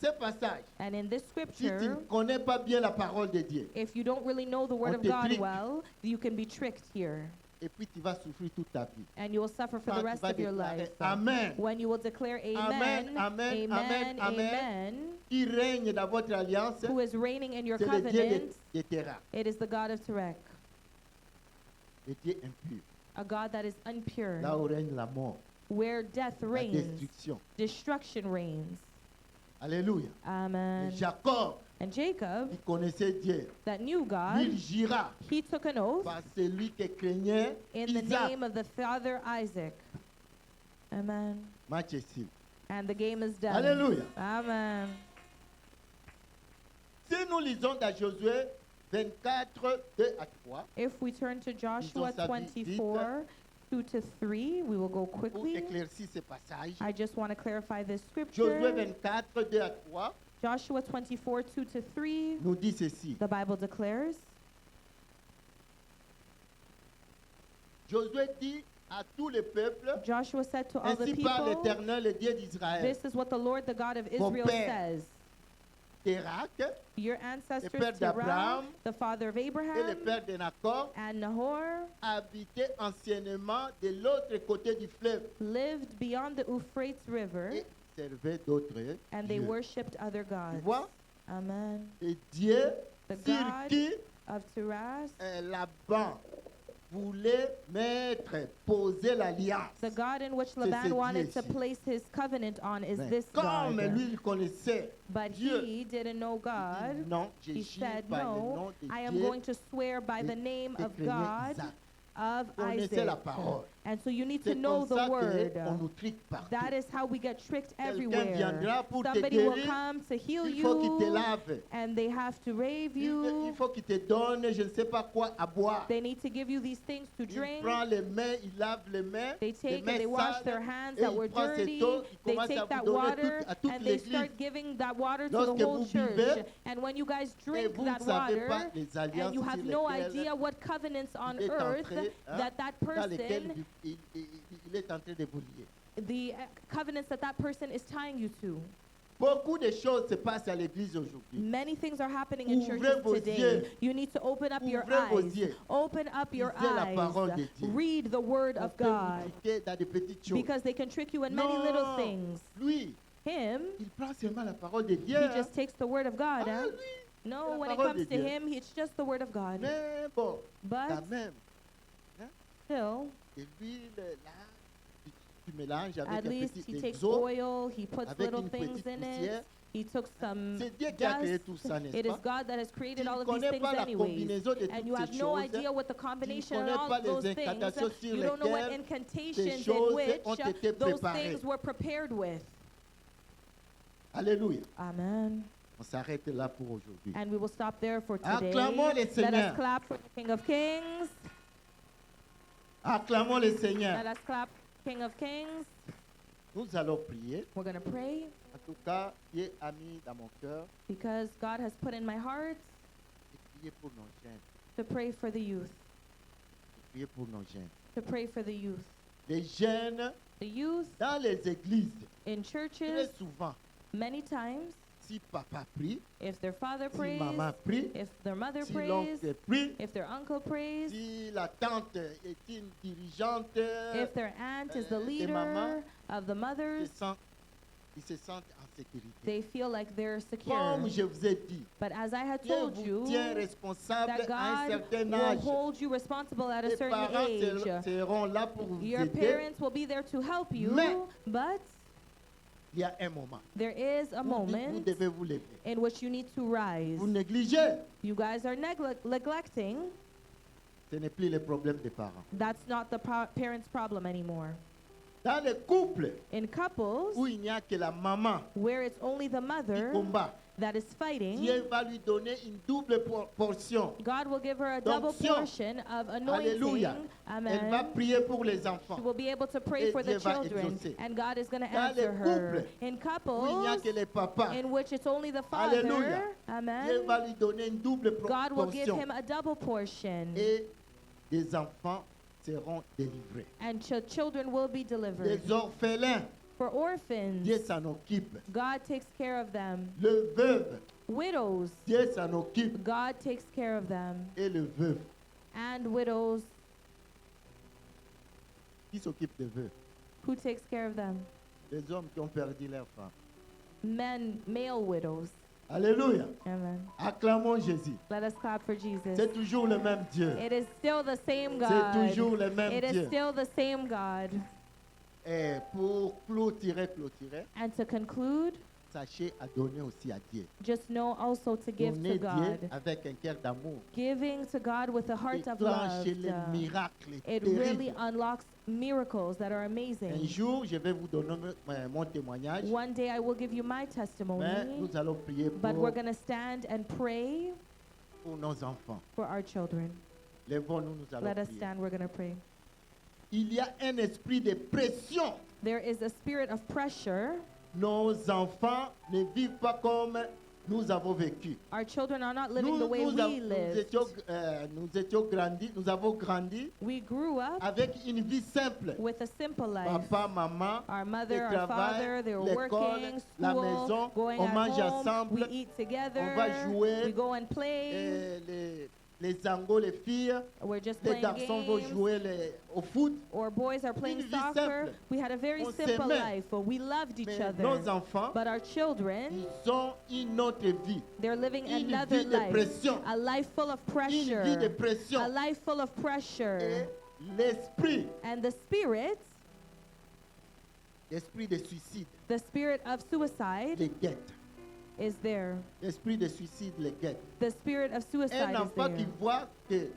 Ce passage, And in this si tu ne scripture, connais pas bien la parole de Dieu, if you don't really know the word On of te God trick. well, you can be tricked here. et puis tu vas souffrir toute ta vie. And you will suffer for Quand the tu rest vas of your déclarer life. Amen, When you will declare Amen, amen, amen, amen, amen. amen, qui règne dans votre alliance, who is reigning in your c'est le Dieu covenant, de Térak, it is the God of Tarak, le Dieu impur. a God that is impure, Là où règne la mort. where death la reigns, destruction. destruction reigns. Alléluia. Amen. Et Jacob, And Jacob, qui connaissait Dieu, that knew lui, God, il jura he took an oath par celui qui craignait in the Isaac. name of the father Isaac. Amen. Match est ici. And the game is done. Alléluia. Amen. Si nous lisons dans Josué 24, 2 à 3, If we turn to Joshua sa vie dite. 24, 2 to 3, we will go pour quickly. éclaircir ce passage. I just want to clarify this Josué scripture. 24, 2 à 3 Joshua 24, 2 to 3, nous dit ceci. the Bible declares, Josué dit à tout le peuple, Joshua said to all the ainsi par people, l'Éternel, le Dieu d'Israël, this is what the Lord, the God of Israel père. says. Térak Your ancestors, père Terah, d'Abraham the father of et le Abraham, père de Nacor and Nahor, habitaient anciennement de l'autre côté du fleuve lived beyond the Euphrates River, et servaient d'autres and they dieux. worshipped other Tu gods. vois, Amen. et Dieu The sur God qui of Tiras, Laban voulait poser l'alliance. the God in which C'est Laban ce wanted Dieu to ici. place his covenant on, is Mais this comme God. lui, il connaissait But Dieu, he didn't know il dit, God. non, je He jure said, par le no, nom de I am Dieu going to swear by the name qui of craignait God Isaac. of Connaissez la Isaac. parole. And so you need to C'est know comme the ça word. qu'on nous trique partout. That is how we get tricked Quelqu'un everywhere. viendra pour te Somebody will guérir, come to heal il faut qu'il te you, lave. and they have to rave Il you. faut qu'il te donne, je ne sais pas quoi, à boire. They need to give you these things to Il drink. prend les mains, il lave les mains, They les take mains and they wash sales, their hands et that il were prend cette dirty. eau, il They commence à take vous that donner water à toute and they l'église. start giving that water to the Lorsque whole vous church. buvez, And when you guys Et drink vous ne that savez pas water, les alliances and you have sur no lesquelles idea what covenants on il est earth entré, hein, that dans lesquelles person, il est en train de vous lier. the covenants that person is tying you to. Beaucoup de choses se passent à l'église aujourd'hui. Many things are happening in Ouvrez churches vos today. yeux. You need to open up your Ouvrez vos eyes. yeux. Open up your Lisez la parole de eyes. Dieu. Read the word On of peut vous God. triquer dans des petites choses. Because they can trick you in many Non, little things. lui, Him, il prend seulement la parole de Dieu. he hein. just takes the word of God. Ah, Huh? lui. No, la when it parole comes de to Dieu. him, it's just the word of God. Mais bon, But quand même, still, et l'huile, là, tu mélanges at avec un least petit he takes exo, oil, he puts avec little une things petite in it. poussière. He took some C'est Dieu qui a créé dust. tout ça, n'est-ce It is pas? God that has Tu created all ne of these connais things pas la anyways. combinaison de And you toutes have ces no choses. idea what the Tu ne combination of connais all pas of les those things. incantations sur You don't know what lesquelles incantations choses in which ont été those préparées. things were prepared with. Alléluia. Amen. On s'arrête là pour aujourd'hui. And we will stop there for today. Acclamons le Let us Seigneur. clap for the King of Kings. Acclamons le Seigneur. Let us clap King of Kings. Nous allons prier. We're going to pray En tout cas, Dieu a mis dans mon cœur because God has put in my heart de prier pour nos jeunes. to pray for the youth. De prier pour nos jeunes. To pray for the youth. Les jeunes The youth dans les églises, in très churches, souvent, many times, si papa prie, if their father si prays, maman prie, if their mother si prays, l'oncle prie, if their uncle prays, si la tante est une dirigeante, if their aunt is the des leader mamans, of the mothers, ils se sentent en sécurité. they feel like they're secure. Comme je vous ai dit, But as I had Dieu told vous you, tient responsable that à un God certain will âge. hold you responsible at a Les certain parents age. seront là pour vous Your aider. parents will be there to help you, Mais but il y a un moment. there is a Vous moment devez vous lever. in which you need to rise. Vous négligez. You guys are neglecting. Ce n'est plus le problème des parents. That's not the parents' problem anymore. Dans les couples In couples où il n'y a que la maman where it's only the qui mother combat, that is fighting, Dieu va lui donner une double portion. God will give her a Donc, double Sion. portion of anointing. Alléluia. Elle va Amen. prier pour les enfants. She will be able to pray Et for the Dieu va children, exaucer. and God is going to Dans les answer her. couples In où il n'y a couples que les papas, in which it's only the Alléluia. father, Dieu amen, va lui donner une double God will give portion. him a double portion, Et les enfants seront délivrés. and children will be delivered. Les orphelins, For orphans, Dieu s'en occupe. God takes care of them. Le veuve, Widows, Dieu s'en occupe. God takes care of them. Et le veuf, And widows, qui s'occupe des veufs? who takes care of them? Les hommes qui ont perdu leur femme. Male widows. Alléluia. Amen. Acclamons Jésus. Let us clap for Jesus. C'est toujours le même Dieu. It is still the same C'est God. toujours le même It is Dieu. still the same God. Et pour clôturer, And to conclude, sachez à donner aussi à Dieu. just know also to give Donnez to Dieu God. avec un cœur d'amour. Giving to God with a heart of love. Déclenchez les miracles It really terribles. unlocks miracles that are Un amazing. jour, je vais vous donner mon témoignage. One day I will give you my Mais testimony, nous allons prier but pour, we're going to stand and pray pour nos enfants. for our children. Lèvons-nous, nous allons Let us prier. stand, we're going to pray. Il y a un esprit de pression. There is a spirit of pressure. Nos enfants ne vivent pas comme nous avons vécu. Our children are not living the way we lived. Nous avons grandi We grew up avec une vie simple. with a simple life. Papa, maman, Our le mother, our travail, father, they were l'école, working, la school, maison, going on at mange home, ensemble, we eat together, on va jouer, we go and play, les angos, les filles, we're just les playing garçons vont games, jouer au foot. or boys are playing Une vie soccer. simple. We had a very On simple s'aimait. life, but we loved each Mais other. nos enfants, But our children, ils ont une autre vie. they're living Une another vie de life, pression. a life full of Une vie de pressure, pression. a life full of Et pressure. l'esprit, And the spirit l'esprit de suicide, of suicide les guette. is there. L'esprit de suicide les guette. The spirit of Un suicide is enfant qui there. voit que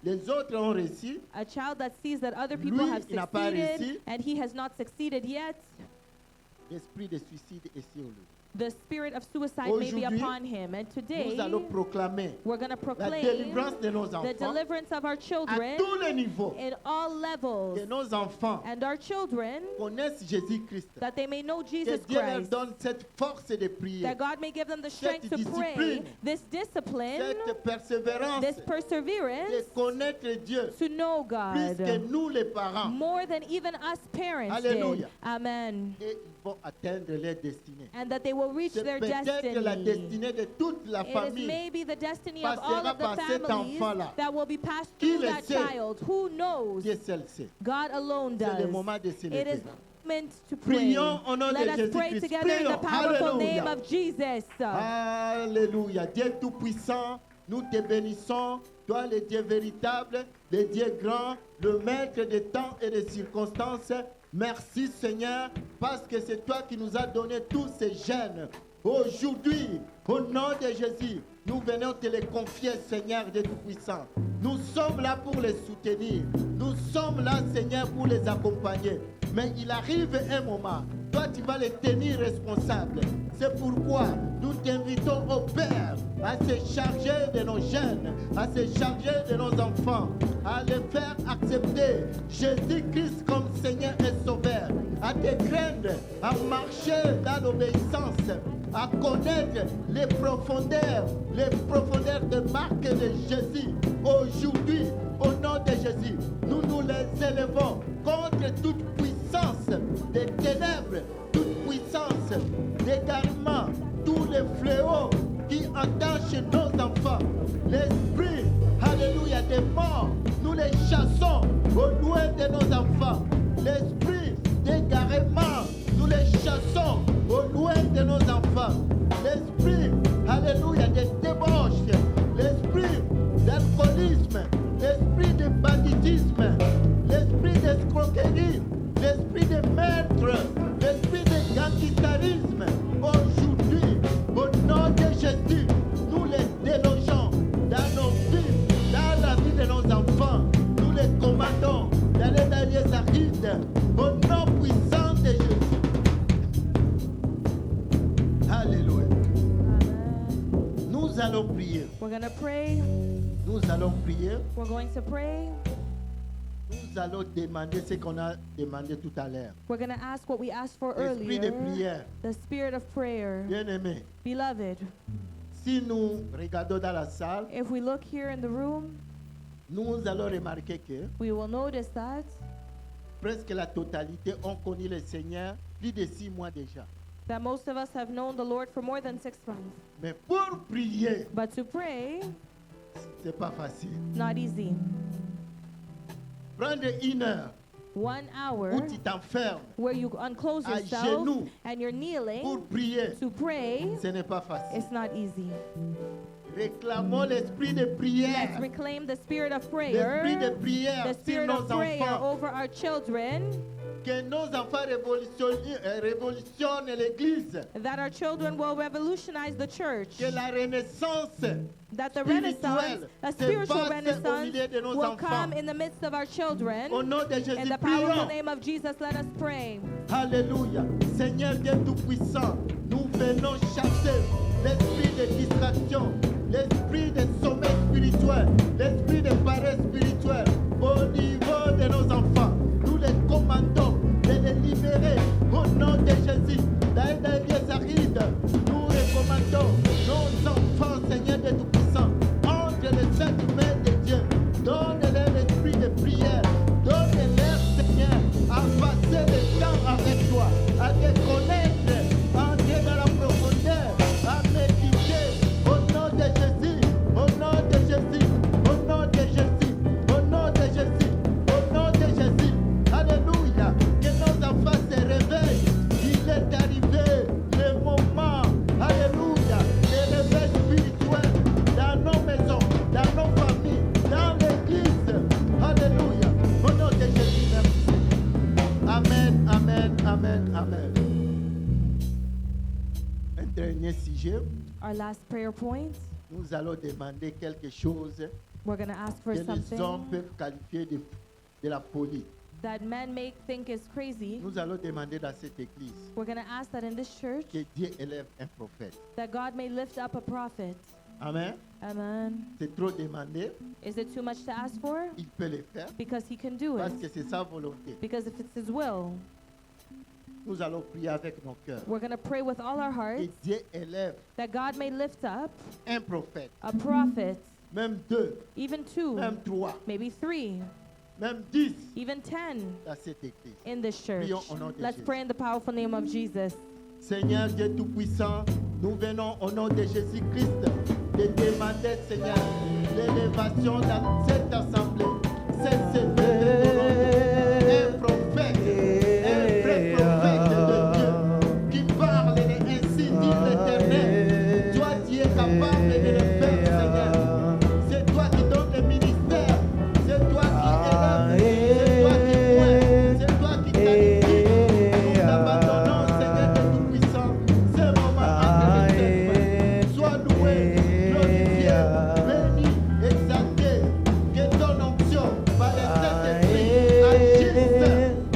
les autres ont réussi, A child that sees that other people Lui, have il n'a pas succeeded réussi. and he has not succeeded yet, l'esprit de suicide est sur lui. the spirit of suicide may be Aujourd'hui, upon him. And today, Nous allons proclamer we're going to la proclaim délivrance de nos the enfants deliverance of our à children tous les niveaux. in all levels. Que nos enfants And our children, connaissent Jésus-Christ. that they may know Que Jesus Dieu leur Christ. donne cette force de prier, That God may give them the strength to Cette pray, discipline, this discipline, cette persévérance this de perseverance, connaître Dieu to know plus que God nous les parents. more than even us parents Alléluia. did. Amen. Et ils vont atteindre leur destinée. And that they will reach C'est their peut-être la destiny. destinée de toute la It is famille. maybe the destiny of Passera all of the par cet families enfant-là. that will be passed Qui through le that sait? child. Who knows? Dieu seul sait. God alone C'est le does. moment de It célébrer. is meant to pray. Prions au nom de Let us pray Jésus-Christ. together in the Prions. powerful Alléluia. name of Jesus. Alléluia. Dieu Tout-Puissant, nous te bénissons. Toi, le Dieu véritable, le Dieu grand, le maître des temps et des circonstances. Merci Seigneur, parce que c'est toi qui nous as donné tous ces gènes. Aujourd'hui, au nom de Jésus, nous venons te les confier, Seigneur Dieu Tout-Puissant. Nous sommes là pour les soutenir. Nous sommes là, Seigneur, pour les accompagner. Mais il arrive un moment, toi tu vas les tenir responsables. C'est pourquoi nous t'invitons au Père à se charger de nos jeunes, à se charger de nos enfants, à les faire accepter Jésus-Christ comme Seigneur et Sauveur, à te craindre, à marcher dans l'obéissance, à connaître les profondeurs de marque de Jésus. Aujourd'hui, au nom de Jésus, nous nous les élevons contre toute puissance des ténèbres, toute puissance d'égarement, tous les fléaux qui entachent nos enfants. L'esprit, alléluia, des morts, nous les chassons au loin de nos enfants. L'esprit d'égarement, nous les chassons au loin de nos enfants. L'esprit, alléluia, de débauche, l'esprit d'alcoolisme, l'esprit de banditisme, l'esprit d'escroquerie, l'esprit de maître, l'esprit de gangsterisme. Aujourd'hui, au nom de Jésus, nous les délogeons dans nos vies, dans la vie de nos enfants. Nous les commandons d'aller dans les arides, au nom puissant de Jésus. Alléluia. Amen. Nous allons prier. We're going to pray. Nous allons prier. We're going to pray. Nous allons demander ce qu'on a demandé tout à l'heure. We're going to ask what we asked for Esprit de earlier. prière. The spirit of prayer. Bien-aimé, Beloved, si nous regardons dans la salle, if we look here in the room, nous allons remarquer que we will notice that presque la totalité ont connu le Seigneur plus de 6 mois déjà. most of us have known the Lord for more than 6 months. Mais pour prier, But to pray, c'est pas facile. not easy. Prendre 1 heure 1 hour où tu t'enfermes where you unclose à yourself genoux and you're pour kneeling prier, to pray, ce n'est pas facile. it's not easy. Réclamons l'esprit de prière. Let's reclaim the spirit of L'esprit de prayer, prière the sur spirit nos of prayer enfants. over our children. que nos enfants révolutionnent l'Église, that our children will revolutionize the church, que la renaissance that the spirituelle renaissance, a se spiritual passe au renaissance, milieu de nos will enfants. come in the midst of our children. Au nom de In Jésus, the powerful prions. name of Jesus, let us pray. Alléluia. Seigneur Dieu Tout-Puissant, nous venons chasser l'esprit de distraction, l'esprit de sommeil spirituel, l'esprit de paresse spirituelle au niveau de nos enfants. Nous les commandons de les libérer au nom de Jésus. Dans les lieux arides, nous recommandons nos enfants, Seigneur Dieu Tout-Puissant, entre les saintes mains de Dieu. Donne-leur l'esprit de prière. Donne-leur, Seigneur, à passer le temps avec toi, à te connaître, à entrer dans la profondeur, à méditer au nom de Jésus, au nom de Jésus, au nom de Jésus, au nom de Jésus, au nom de Jésus. Alléluia. Que nos enfants se réveillent. Il est arrivé le moment, alléluia, de réveil spirituel dans nos maisons, dans nos familles, dans l'église. Alléluia. Au nom de Jésus, merci. Amen, amen, amen, amen. Un dernier sujet, Our last prayer point, nous allons demander quelque chose we're going to ask for que les hommes something peuvent qualifier de la folie. that men may think is crazy. Nous allons demander dans cette église We're going to ask that in this church, que Dieu élève un prophète. that God may lift up a prophet. Amen. Amen. C'est trop demandé. Is it too much to ask for? Il peut le faire Because he can do parce que it. c'est sa volonté. Because if it's his will, Nous allons prier avec nos cœurs. we're going to pray with all our Que hearts Dieu élève that God may lift up un prophète, a prophet, même deux, even two, même trois, maybe three, même 10 even 10 dans cette église. in this church. Prions au nom de Let's Jésus. pray in the powerful name of Jesus. Seigneur Dieu Tout-Puissant, nous venons au nom de Jésus-Christ de demander, Seigneur, l'élévation dans cette assemblée. C'est un prophète, un vrai prophète de Dieu qui parle et ainsi dit l'Éternel. Toi, tu es capable de le faire, Seigneur. C'est toi qui donnes le ministère, c'est toi qui élèves, c'est toi qui pointes, c'est toi qui qualifies. Nous t'abandonnons, Seigneur de Tout-Puissant. Ce moment entre tes mains. Sois loué, glorifié, béni, exalté. Que ton onction par le Saint-Esprit agisse.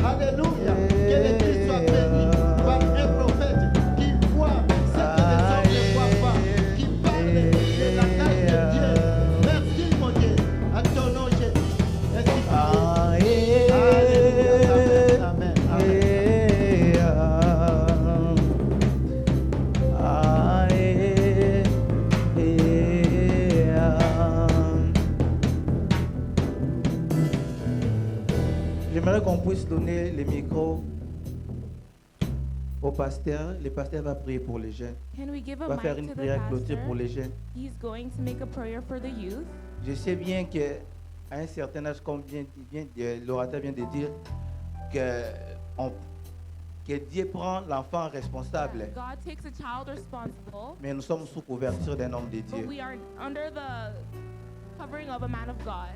Alléluia. Que l'Église soit bénie par un prophète qui voit ce que les hommes ne voient pas, qui parle de la grâce de Dieu. Merci, mon Dieu. À ton nom, Jésus. Ainsi prié. Alléluia. Amen. Amen. J'aimerais qu'on puisse donner le micro au pasteur. Le pasteur va prier pour les jeunes. Can we give a Va faire mic une to the prière clôture pour pastor? les jeunes. He's going to make a prayer for the youth. Je sais bien qu'à un certain âge, comme l'orateur vient de dire, que Dieu prend l'enfant responsable. God takes a child responsible, Mais nous sommes sous couverture d'un homme de but Dieu. we are under the covering of a man of God.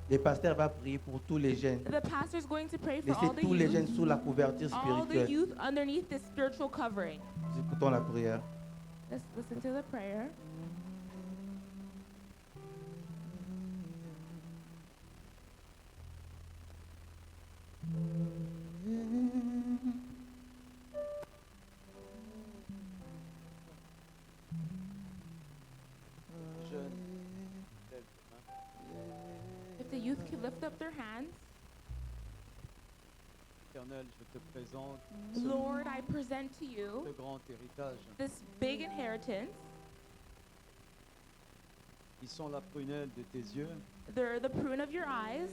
Le pasteur va prier pour tous les jeunes. The pastor is going to pray for Laissez all the tous les jeunes youth, sous la couverture all the spirituelle. youth underneath this spiritual covering. Nous écoutons la prière. Let's listen to the prayer. If the youth can lift up their hands. Éternel, je te présente Lord, I present to you ce grand héritage this big inheritance. qui sont la prunelle de tes yeux. They're the prune of your eyes.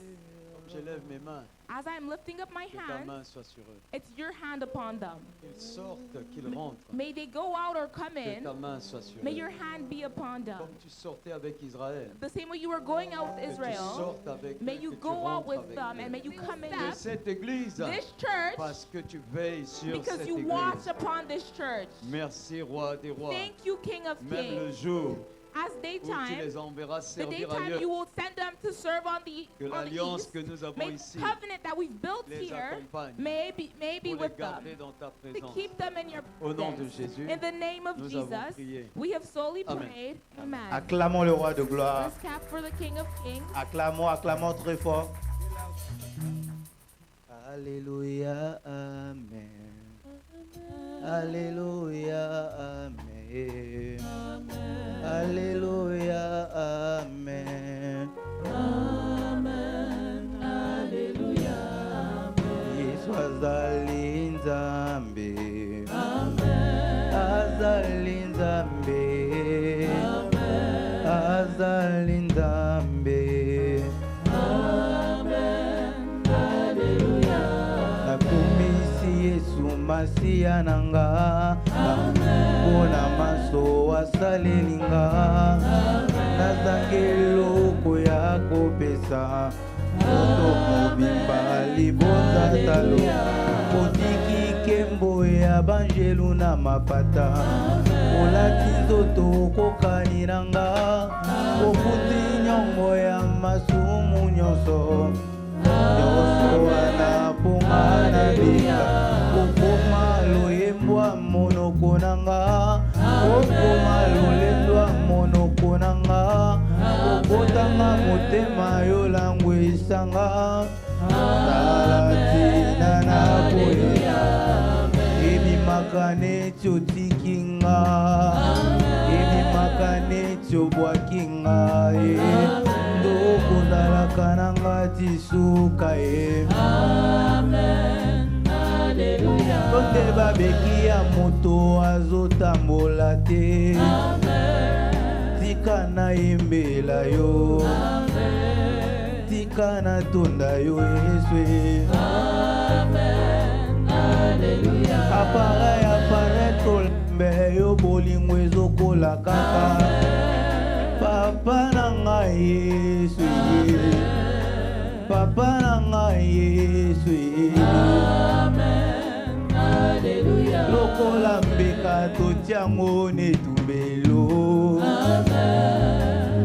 J'élève mes mains, As I'm lifting up my que ta hand, main soit sur eux. it's your hand upon them. Qu'ils sortent, qu'ils rentrent, May they go out or come que ta in. main soit sur May eux. your hand be upon them. Comme tu sortais avec Israël, The same way you were going out with que tu Israel, sortes avec may eux, you que tu go out rentres with avec them and eux. may you come in De cette église, this church parce que tu veilles sur because cette you watch église. upon this church. Merci, roi des rois. Thank you, King of Même le Kings. jour as où tu daytime, les enverras the servir daytime ailleurs. you will send them to serve on the Que l'alliance east. que nous avons May the ici covenant that we've built les here accompagne may be pour les with them, garder dans ta to présence. keep them in your Au nom de presence. Jésus, In the name of nous avons Jesus, prié. we have solely Amen. prayed. Amen. Acclamons le roi de gloire. Let's clap for the King of Kings. Acclamons, acclamons très fort. Alléluia, Amen. Alléluia, Amen. Alléluia, Amen. Yesu azali Nzambe. Azali Nzambe. Azali Nzambe. Nakumisi Yesu Masiya nanga. Mpona maso asalelinga. Nazangi eloko ya kopesa. Moto mobimba libonza talo. Otiki nkembo ya banjelu na mapata. Olati nzoto kokani nanga. Ofuti nyongo ya masumu nyonso. Nyonso wana ponga na bika. Okoma loyembwa monoko nanga. Okoma lolendwa monoko nanga. Okotanga motema yolango esanga. Salatina na koya. Ebimaka neti otikinga. Ebimaka neti obwakinga. Ndokozalaka nanga tisuka ye. Tote babeki ya moto azotambola te. Tika na yembela yo. Tika na tonda yo Yesu. Appareil tolembe yo bolingo ezokola kaka. Papa na ngai Yesu. Papa na ngai Yesu. Lokola mbeka totiango netumbelo.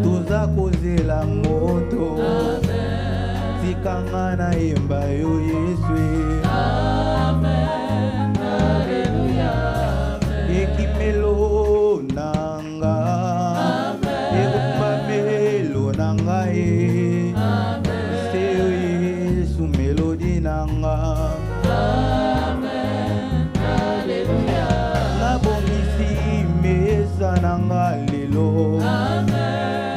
Toza kozela moto. Tikanga na yemba yo Yesu. Ekimelo nanga. Ekombamelo nanga ye. Seyo Yesu melodi nanga. Nabongisi mesa nanga lelo.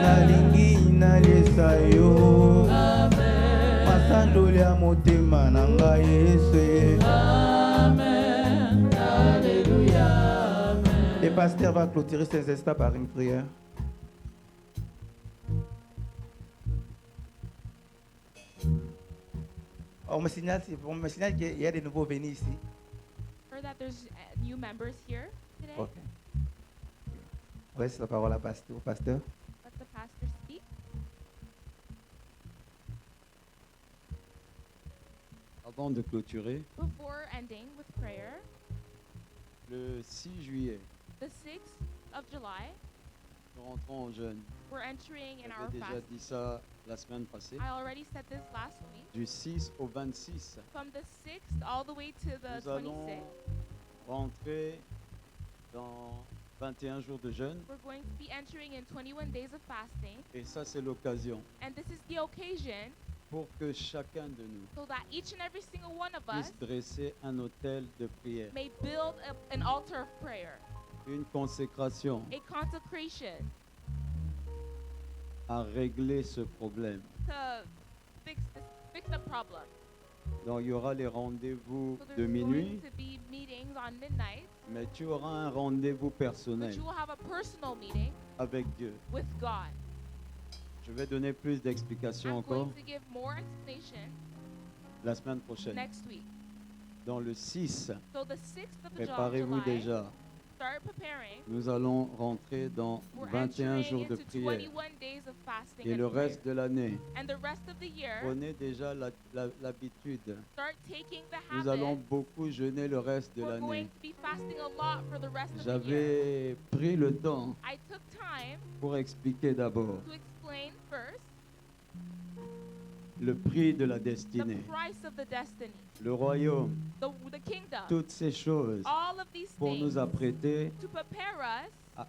Nalingi nalesa yo. Masandoli ya motema nanga Yesu. Le pasteur va clôturer ses instants par une prière. On me signale qu'il y a des nouveaux venus ici. Heard that there's new members here today. Ok. On laisse la parole au pasteur. Let the pastor speak. Avant de clôturer, Before ending with prayer, le 6 juillet, the 6th of July, nous rentrons en jeûne. we're entering in our J'avais déjà fast. dit ça la semaine passée. I already said this last week. Du 6 au 26, From the 6th all the way to the nous allons 26th, rentrer dans 21 jours de jeûne. we're going to be entering in 21 days of fasting. Et ça, c'est l'occasion And this is the occasion pour que chacun de nous so that each and every single one of us puisse dresser un autel de prière, may build an altar of prayer, une consécration a consecration à régler ce problème. to fix the problem. Donc, il y aura les rendez-vous So de there's minuit, going to be meetings on midnight, mais tu auras un rendez-vous but personnel you will have a personal meeting avec Dieu. with God. Je vais donner plus d'explications I'm encore going to give more explanation la semaine prochaine. next week. Dans le 6, So the 6th of préparez-vous July, déjà start preparing. nous allons rentrer dans We're 21 entering jours de into prière. 21 days of fasting Et and le prayer. reste de l'année, And the rest of the year, prenez déjà l'habitude. start taking the Nous allons habit. beaucoup jeûner le reste de We're going l'année. to be fasting a lot for the rest of the year. J'avais pris le temps I took time pour expliquer d'abord to explain first le prix de la the destinée, price of the destiny, le royaume, the kingdom, toutes ces choses all of these pour things nous apprêter to prepare us à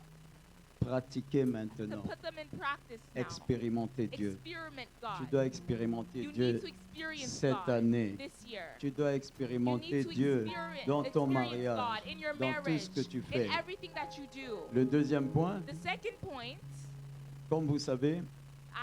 pratiquer to maintenant, put them in practice now. expérimenter Dieu. Experiment Tu God. dois expérimenter You need Dieu to experience cette God année. this year. Tu dois You expérimenter need to Dieu dans ton experience mariage, God in your dans tout marriage, ce que tu fais. in everything that you do. Le deuxième point, The second point, comme vous savez,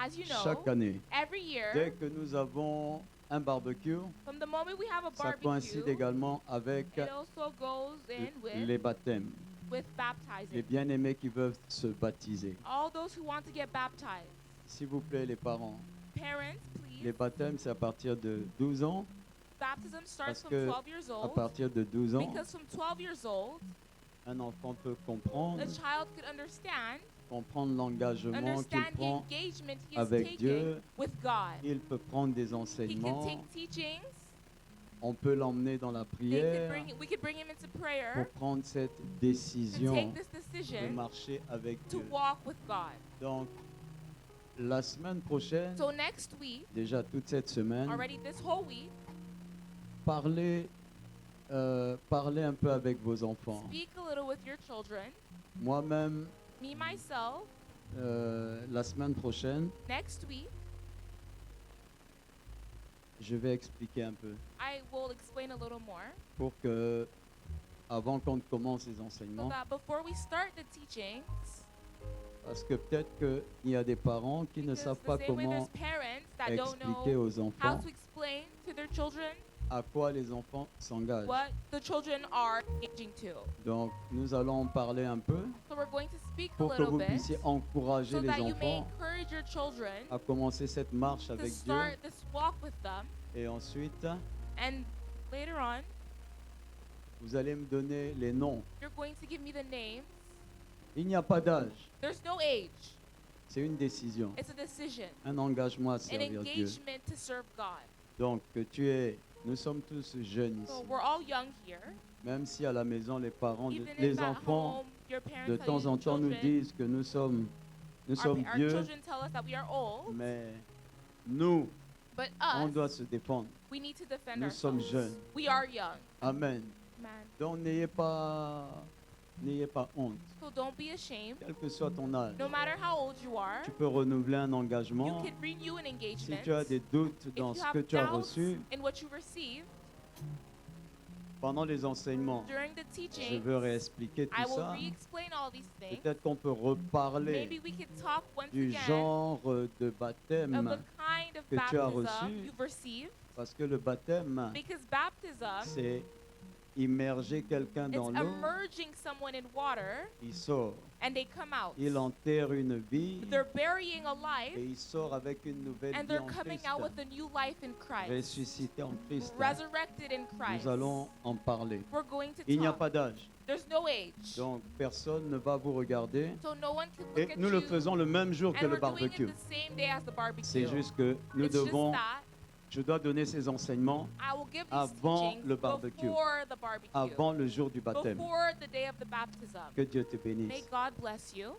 as you chaque know, année, every year, dès que nous avons un barbecue, from the moment we have a ça coïncide barbecue, également avec it also goes in les baptêmes. with Les baptizing. bien-aimés qui veulent se baptiser. All those who want to get baptized. S'il vous plaît, les parents, Parents, les please. baptêmes, c'est à partir de 12 ans. Baptism starts Parce from que 12 years à old. partir de 12 ans, Because from 12 years old, un enfant peut comprendre, a child could understand l'engagement qu'il the prend engagement he is avec taking Dieu. with God. Il peut prendre des He can enseignements. take teachings. On peut l'emmener dans la prière We could bring him into pour prayer prendre cette to décision take this de decision marcher avec to Dieu. walk with God. Donc, la semaine prochaine, So next week, déjà toute cette semaine, already this whole week, parlez un peu avec vos enfants. speak a little with your children. Moi-même, Me, myself, la semaine prochaine, next week, je vais expliquer un peu I will explain a little more pour que, avant qu'on ne commence les so enseignements, that before we start the teachings, parce que peut-être qu'il y a des parents qui ne because savent the pas same way there's comment parents that don't expliquer know aux how enfants to explain to their children à quoi les enfants s'engagent. what the children are engaging to. Donc, nous allons en parler un peu So we're going to speak a pour que little vous bit puissiez encourager so les that you may enfants encourage your children à commencer cette marche to avec Dieu. start this walk with them. Et ensuite, And later on, vous allez me donner les noms. you're going to give me the names. Il n'y a pas d'âge. There's no age. C'est une décision, It's a decision, un engagement à an servir Dieu. engagement to serve God. Donc, nous sommes tous jeunes So ici. we're all young here. Même si à la maison, les parents, Even les if at enfants, home, your parents de tell temps you en temps, nous children, disent que nous sommes our vieux, children tell us that we are old, mais nous, but on us, doit se défendre. we need to defend Nous sommes ourselves. jeunes. We are young, Amen. man. Donc, n'ayez pas honte. So don't be ashamed. Quel que soit ton âge, No matter how old you are, tu peux renouveler un you engagement. can renew an Si engagement. tu as des doutes If dans you ce have que tu as doubts reçu in what you receive pendant les enseignements, during the je teaching, veux réexpliquer I tout will ça. re-explain all these things. Peut-être qu'on peut reparler Maybe we could talk once du again genre de of the baptême, kind of que tu as baptism reçu. you've received, parce que le baptême, because baptism c'est immerger quelqu'un is dans l'eau, immerging someone in water il sort, and they come out. il enterre une vie They're burying a et life il sort avec une nouvelle and vie they're en coming Christ, out with a new life in Christ, ressuscité en Christ. resurrected in Christ. Nous allons en parler. We're going to Il n'y a talk. pas d'âge, There's no age. donc personne ne va vous regarder. So no one can look Et at nous you. le faisons le même jour que And le we're doing barbecue. it the same day as the barbecue. C'est juste que nous It's just devons, that je dois donner ces enseignements I will give these avant teachings le barbecue, before the barbecue, avant le jour du baptême. before the day of the baptism. Que Dieu te May bénisse. God bless you.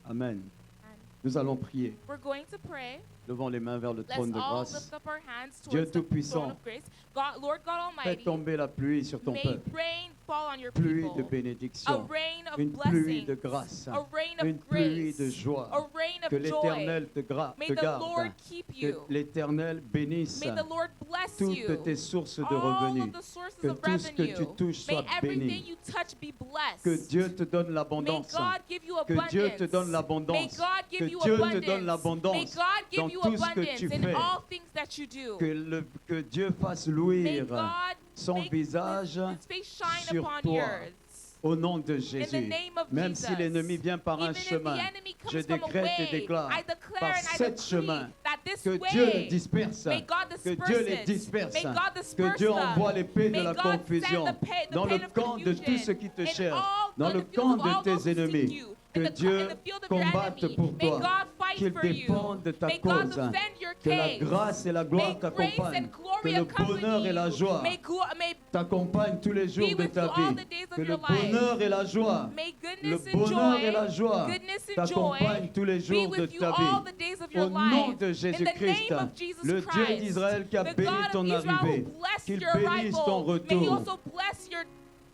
Amen. And Nous allons prier. we're going to pray. Levons les mains vers le Let's trône de all grâce. lift up our hands Dieu towards the Tout-Puissant, throne of grace. God, Lord God fais Almighty, tomber la pluie sur ton may peuple. rain fall on your Pluie people. de A bénédiction, rain of une pluie blessings. de grâce, A rain of une pluie grace. de joie. A rain Que of joy. l'Éternel te May te the Lord garde. keep Que you. l'Éternel bénisse May the Lord bless toutes you. tes sources de All revenus. of the sources Que of tout ce que revenue. tu touches May soit everything béni. you touch be blessed. Que Dieu te donne May l'abondance. God give you Que abundance. Dieu te donne May l'abondance. God give Que you Dieu te abundance. donne May l'abondance God give dans you tout ce que abundance tu in fais. all things that you do. Que Dieu fasse May louir God son make visage his face shine sur upon toi. yours. au nom de In the Jésus. name of Même Jesus. si l'ennemi vient par un Even if chemin, the enemy je comes from a décrète et way, déclare I declare par and I sept decree chemins, that this Que Dieu les way, disperse. may God Que disperse Dieu les it. disperse. May God Que disperse Dieu them. envoie l'épée de May la God confusion send the dans le pain of camp de confusion tous ceux qui te in cherchent, all- dans in le the field camp of all de those tes who seek ennemis. you, Que in the Dieu field of your combatte enemy. pour May toi, God fight qu'il for you. dépende de ta May God cause, defend your que la case. grâce et la gloire May grace t'accompagnent, and glory que le accompany bonheur et la you. joie May t'accompagnent tous les jours be de with ta you all vie, the days of que le your life. bonheur et la joie, May le goodness and bonheur joy, et la joie goodness and joy t'accompagnent tous les be jours de with you ta all vie. the days of your Au nom life. de In the Jésus-Christ, name of Jesus le Dieu Christ, d'Israël qui a the béni God ton of Israel arrivée, who blessed qu'il your bénisse ton arrival, may He retour, also bless your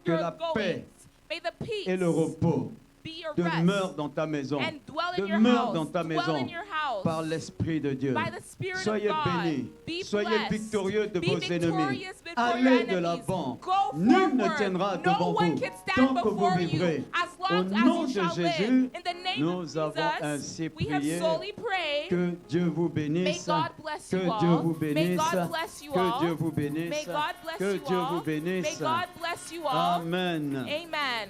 que la goings. paix May the peace et le repos be your demeurent rest dans ta maison, and dwell in your demeurent house. dans ta Dwell maison in your house. par l'Esprit de Dieu. By the Spirit Soyez of God. bénis, Be soyez blessed. victorieux de Be vos ennemis. victorious before your Allez de enemies. l'avant. Go Nul ne forward. tiendra No devant one vous can stand tant que vous before vivrez. you as Au long nom as de you shall live. Jésus, In the name nous of avons Jesus, ainsi we have prié. solely prayed. Que Dieu vous May bénisse. God bless Que you Dieu all. vous May bénisse. God bless you Que all. Dieu vous bénisse. May God bless Que you Dieu all. vous May bénisse. God bless you all. Amen. Amen.